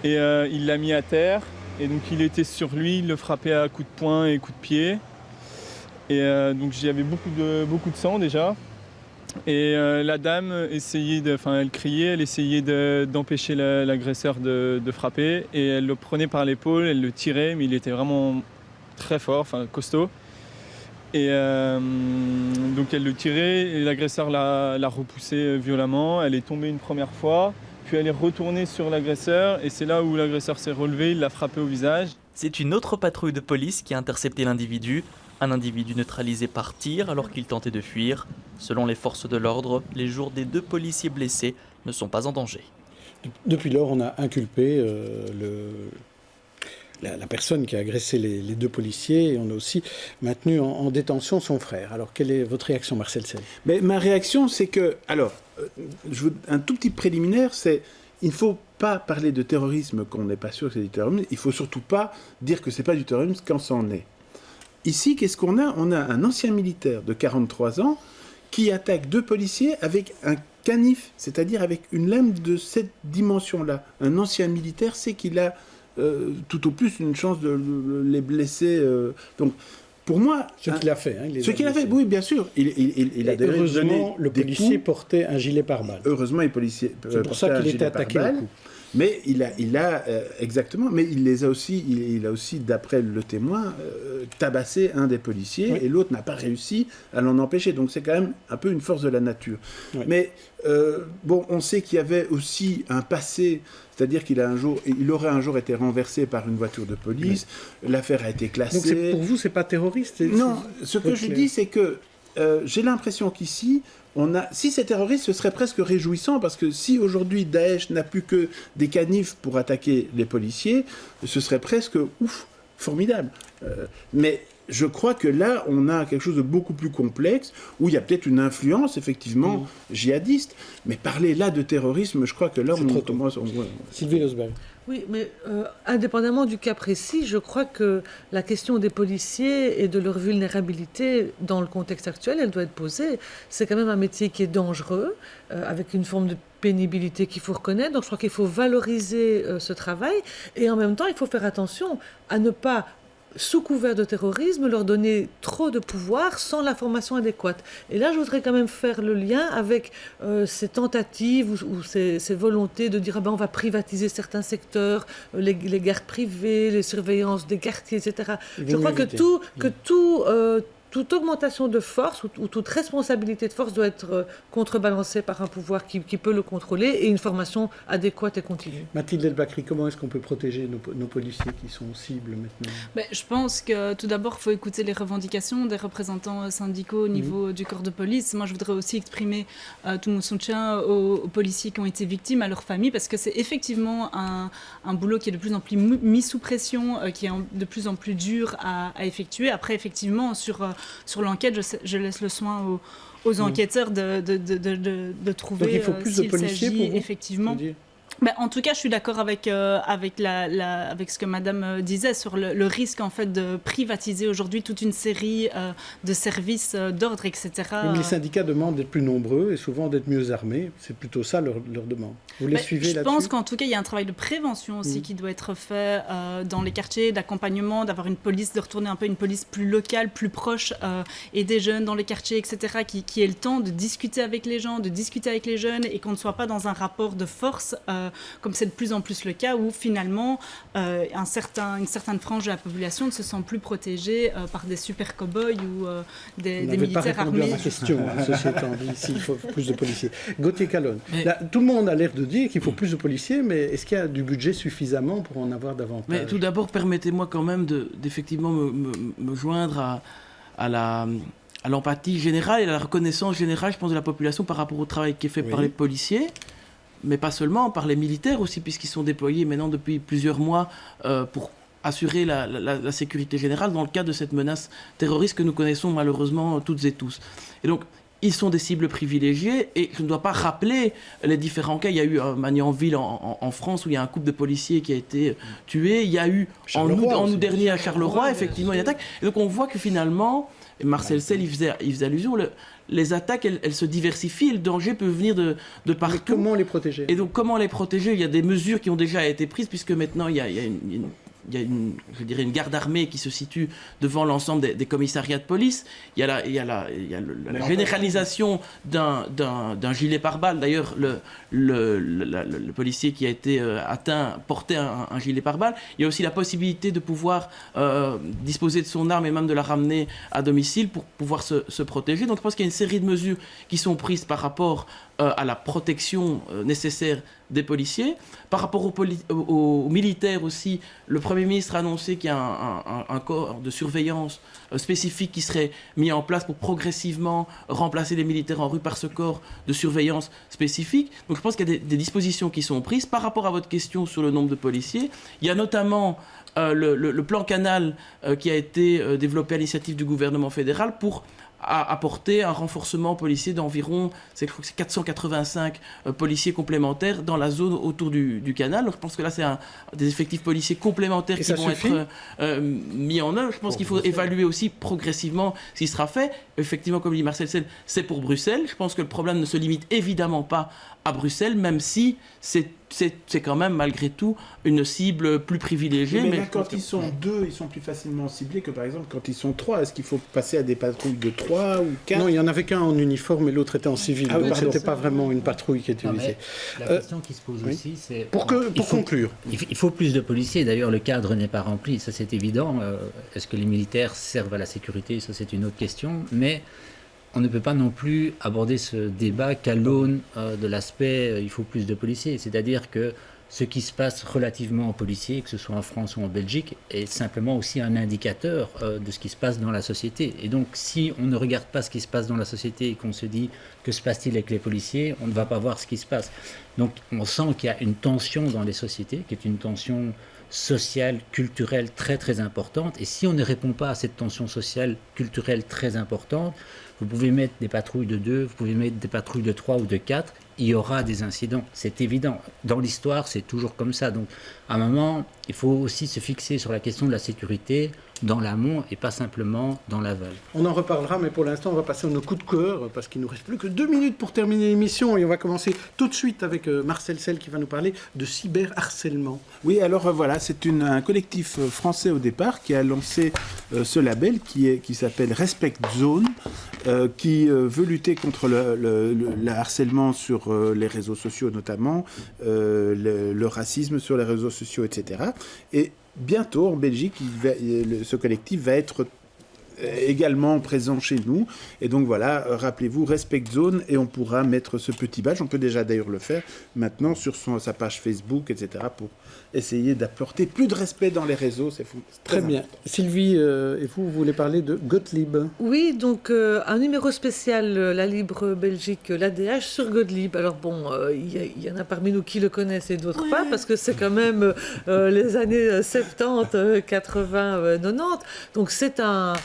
Et il l'a mis à terre. Et donc il était sur lui, il le frappait à coups de poing et coups de pied. Et donc j'avais beaucoup de sang déjà. Et la dame elle criait, elle essayait d'empêcher l'agresseur de frapper. Et elle le prenait par l'épaule, elle le tirait, mais il était vraiment très fort, costaud. Et donc elle le tirait, et l'agresseur l'a repoussé violemment. Elle est tombée une première fois, puis elle est retournée sur l'agresseur. Et c'est là où l'agresseur s'est relevé, il l'a frappé au visage. C'est une autre patrouille de police qui a intercepté l'individu. Un individu neutralisé par tir alors qu'il tentait de fuir. Selon les forces de l'ordre, les jours des deux policiers blessés ne sont pas en danger. Depuis lors, on a inculpé la personne qui a agressé les deux policiers et on a aussi maintenu en détention son frère. Alors, quelle est votre réaction, Marcel Sell? Ma réaction, c'est que... Alors, un tout petit préliminaire, c'est... Il ne faut pas parler de terrorisme quand on n'est pas sûr que c'est du terrorisme. Il ne faut surtout pas dire que ce n'est pas du terrorisme quand ça en est. Ici, qu'est-ce qu'on a? On a un ancien militaire de 43 ans qui attaque deux policiers avec un canif, c'est-à-dire avec une lame de cette dimension-là. Un ancien militaire sait qu'il a tout au plus une chance de les blesser. Donc, pour moi... Ce qu'il a fait. Ce qu'il a fait, oui, bien sûr. Il a heureusement, le policier portait un gilet pare-balles. Heureusement, les policiers c'est pour ça qu'il était attaqué au cou. Mais il a exactement, mais il a aussi, d'après le témoin, tabassé un des policiers, oui. Et l'autre n'a pas réussi à l'en empêcher. Donc c'est quand même un peu une force de la nature. Oui. Mais on sait qu'il y avait aussi un passé, c'est-à-dire qu'il aurait un jour été renversé par une voiture de police. Oui. L'affaire a été classée. Donc pour vous, c'est pas terroriste? Non, ce que je dis, c'est que j'ai l'impression qu'ici, si c'est terroriste, ce serait presque réjouissant, parce que si aujourd'hui Daesh n'a plus que des canifs pour attaquer les policiers, ce serait presque formidable. Mais je crois que là, on a quelque chose de beaucoup plus complexe, où il y a peut-être une influence, effectivement, djihadiste. Mais parler là de terrorisme, je crois que là, on commence... Sylvie Losberg. Oui, mais indépendamment du cas précis, je crois que la question des policiers et de leur vulnérabilité dans le contexte actuel, elle doit être posée. C'est quand même un métier qui est dangereux, avec une forme de pénibilité qu'il faut reconnaître. Donc je crois qu'il faut valoriser ce travail et en même temps, il faut faire attention à ne pas, sous couvert de terrorisme, leur donner trop de pouvoir sans la formation adéquate. Et là, je voudrais quand même faire le lien avec ces tentatives ou ces volontés de dire on va privatiser certains secteurs, les gardes privées, les surveillances des quartiers, etc. Je crois que toute augmentation de force ou toute responsabilité de force doit être contrebalancée par un pouvoir qui peut le contrôler et une formation adéquate et continue. Mathilde Elbakri, comment est-ce qu'on peut protéger nos policiers qui sont cibles maintenant? Je pense que tout d'abord, il faut écouter les revendications des représentants syndicaux au niveau du corps de police. Moi, je voudrais aussi exprimer tout mon soutien aux policiers qui ont été victimes, à leurs familles, parce que c'est effectivement un boulot qui est de plus en plus mis sous pression, qui est de plus en plus dur à effectuer. Après, effectivement, sur l'enquête, je laisse le soin aux enquêteurs de trouver. Donc il faut plus de policiers pour vous, effectivement. En tout cas, je suis d'accord avec ce que Madame disait sur le risque en fait de privatiser aujourd'hui toute une série de services d'ordre, etc. Mais les syndicats demandent d'être plus nombreux et souvent d'être mieux armés. C'est plutôt ça leur demande. Vous les suivez là-dessus? Je pense qu'en tout cas, il y a un travail de prévention aussi qui doit être fait dans les quartiers, d'accompagnement, d'avoir une police, de retourner un peu une police plus locale, plus proche, et des jeunes dans les quartiers, etc., qui ait le temps de discuter avec les gens, de discuter avec les jeunes et qu'on ne soit pas dans un rapport de force comme c'est de plus en plus le cas, où finalement une certaine frange de la population ne se sent plus protégée par des super cow-boys ou des militaires armés. À ma question, ceci étant dit, s'il faut plus de policiers. Gauthier Calonne, tout le monde a l'air de dire qu'il faut plus de policiers, mais est-ce qu'il y a du budget suffisamment pour en avoir davantage? Mais tout d'abord, permettez-moi quand même d'effectivement me joindre à l'empathie générale et à la reconnaissance générale, je pense, de la population par rapport au travail qui est fait par les policiers. Mais pas seulement, par les militaires aussi, puisqu'ils sont déployés maintenant depuis plusieurs mois pour assurer la sécurité générale dans le cadre de cette menace terroriste que nous connaissons malheureusement toutes et tous. Et donc, ils sont des cibles privilégiées et je ne dois pas rappeler les différents cas. Il y a eu à Magnanville en France où il y a un couple de policiers qui a été tué. Il y a eu en août dernier à Charleroi, effectivement, une attaque. Et donc on voit que finalement, Marcel Sell il faisait allusion, les attaques, elles se diversifient, le danger peut venir de partout. Mais comment les protéger? Et donc, comment les protéger? Il y a des mesures qui ont déjà été prises, puisque maintenant, il y a une garde armée qui se situe devant l'ensemble des commissariats de police. Il y a la généralisation d'un gilet pare-balles. D'ailleurs, le policier qui a été atteint portait un gilet pare-balles. Il y a aussi la possibilité de pouvoir disposer de son arme et même de la ramener à domicile pour pouvoir se protéger. Donc je pense qu'il y a une série de mesures qui sont prises par rapport à la protection nécessaire des policiers. Par rapport aux militaires aussi, le Premier ministre a annoncé qu'il y a un corps de surveillance spécifique qui serait mis en place pour progressivement remplacer les militaires en rue par ce corps de surveillance spécifique. Donc je pense qu'il y a des dispositions qui sont prises. Par rapport à votre question sur le nombre de policiers, il y a notamment le plan Canal qui a été développé à l'initiative du gouvernement fédéral pour apporter un renforcement policier d'environ 485 policiers complémentaires dans la zone autour du canal. Donc je pense que là, c'est des effectifs policiers complémentaires qui vont être mis en œuvre. Je pense qu'il faut évaluer aussi progressivement ce qui sera fait. Effectivement, comme dit Marcel Sell, c'est pour Bruxelles. Je pense que le problème ne se limite évidemment pas à Bruxelles, même si c'est quand même malgré tout une cible plus privilégiée. Mais là, quand ils sont deux, ils sont plus facilement ciblés que par exemple quand ils sont trois. Est-ce qu'il faut passer à des patrouilles de 3 ou 4? Non, il n'y en avait qu'un en uniforme et l'autre était en civil. Donc c'était pas vraiment une patrouille qui était visée. La question qui se pose aussi, c'est... Pour conclure. Il faut plus de policiers. D'ailleurs, le cadre n'est pas rempli. Ça, c'est évident. Est-ce que les militaires servent à la sécurité? Ça, c'est une autre question. Mais on ne peut pas non plus aborder ce débat qu'à l'aune de l'aspect il faut plus de policiers. C'est-à-dire que ce qui se passe relativement aux policiers, que ce soit en France ou en Belgique, est simplement aussi un indicateur de ce qui se passe dans la société. Et donc, si on ne regarde pas ce qui se passe dans la société et qu'on se dit que se passe-t-il avec les policiers, on ne va pas voir ce qui se passe. Donc, on sent qu'il y a une tension dans les sociétés, qui est une tension sociale, culturelle très très importante. Et si on ne répond pas à cette tension sociale, culturelle très importante, vous pouvez mettre des patrouilles de 2, vous pouvez mettre des patrouilles de 3 ou de 4, il y aura des incidents, c'est évident. Dans l'histoire, c'est toujours comme ça. Donc, à un moment, il faut aussi se fixer sur la question de la sécurité dans l'amont et pas simplement dans l'aval. On en reparlera, mais pour l'instant, on va passer à nos coups de cœur, parce qu'il nous reste plus que 2 minutes pour terminer l'émission, et on va commencer tout de suite avec Marcel Sel qui va nous parler de cyberharcèlement. Oui, alors voilà, c'est un collectif français au départ qui a lancé ce label qui s'appelle Respect Zone, qui veut lutter contre le harcèlement sur les réseaux sociaux notamment, le racisme sur les réseaux sociaux, etc. Et bientôt, en Belgique, ce collectif va être également présent chez nous. Et donc voilà, rappelez-vous, Respect Zone, et on pourra mettre ce petit badge. On peut déjà d'ailleurs le faire maintenant sur sa page Facebook, etc., pour essayer d'apporter plus de respect dans les réseaux. C'est très bien. Sylvie, et vous voulez parler de Gottlieb? Oui, donc un numéro spécial, la Libre Belgique, l'ADH, sur Gottlieb. Alors bon, il y en a parmi nous qui le connaissent et d'autres pas, parce que c'est quand même les années 70, 80, 90. Donc c'est un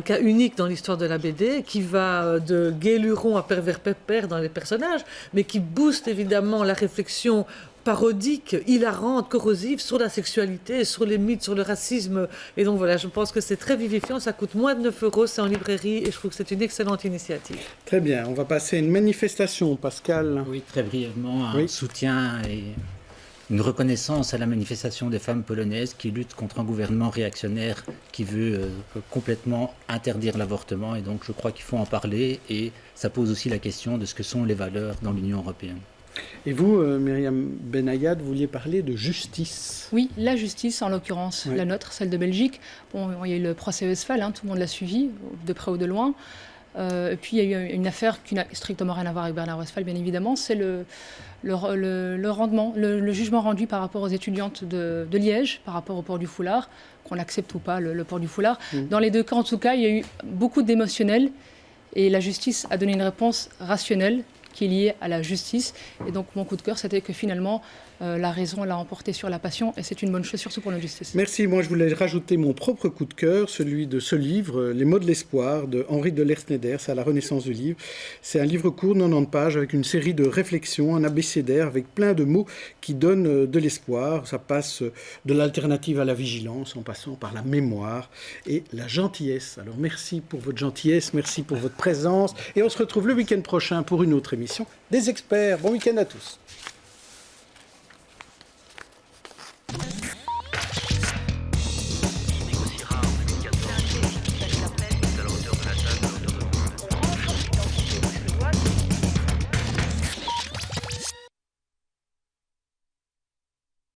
cas unique dans l'histoire de la BD qui va de gai luron à pervers pépère dans les personnages, mais qui booste évidemment la réflexion parodique, hilarante, corrosive sur la sexualité, sur les mythes, sur le racisme. Et donc voilà, je pense que c'est très vivifiant, ça coûte moins de 9 €, c'est en librairie et je trouve que c'est une excellente initiative. Très bien, on va passer à une manifestation, Pascal. Oui, très brièvement, un soutien et une reconnaissance à la manifestation des femmes polonaises qui luttent contre un gouvernement réactionnaire qui veut complètement interdire l'avortement. Et donc je crois qu'il faut en parler et ça pose aussi la question de ce que sont les valeurs dans l'Union européenne. Et vous, Myriam Benayad, vous vouliez parler de justice? Oui, la justice, en l'occurrence la nôtre, celle de Belgique. Bon, il y a eu le procès Westphal, tout le monde l'a suivi, de près ou de loin. Et puis il y a eu une affaire qui n'a strictement rien à voir avec Bernard Westphal, bien évidemment, c'est le jugement rendu par rapport aux étudiantes de Liège, par rapport au port du foulard, qu'on accepte ou pas le port du foulard. Dans les deux cas, en tout cas, il y a eu beaucoup d'émotionnel et la justice a donné une réponse rationnelle qui est liée à la justice. Et donc mon coup de cœur, c'était que finalement, la raison l'a emporté sur la passion, et c'est une bonne chose, surtout pour notre justice. Merci. Moi, je voulais rajouter mon propre coup de cœur, celui de ce livre, Les mots de l'espoir, de Henri Delers-Schneider. C'est à la Renaissance du livre. C'est un livre court, 90 pages, avec une série de réflexions, un abécédaire, avec plein de mots qui donnent de l'espoir. Ça passe de l'alternative à la vigilance, en passant par la mémoire et la gentillesse. Alors, merci pour votre gentillesse, merci pour votre présence. Et on se retrouve le week-end prochain pour une autre émission des experts. Bon week-end à tous.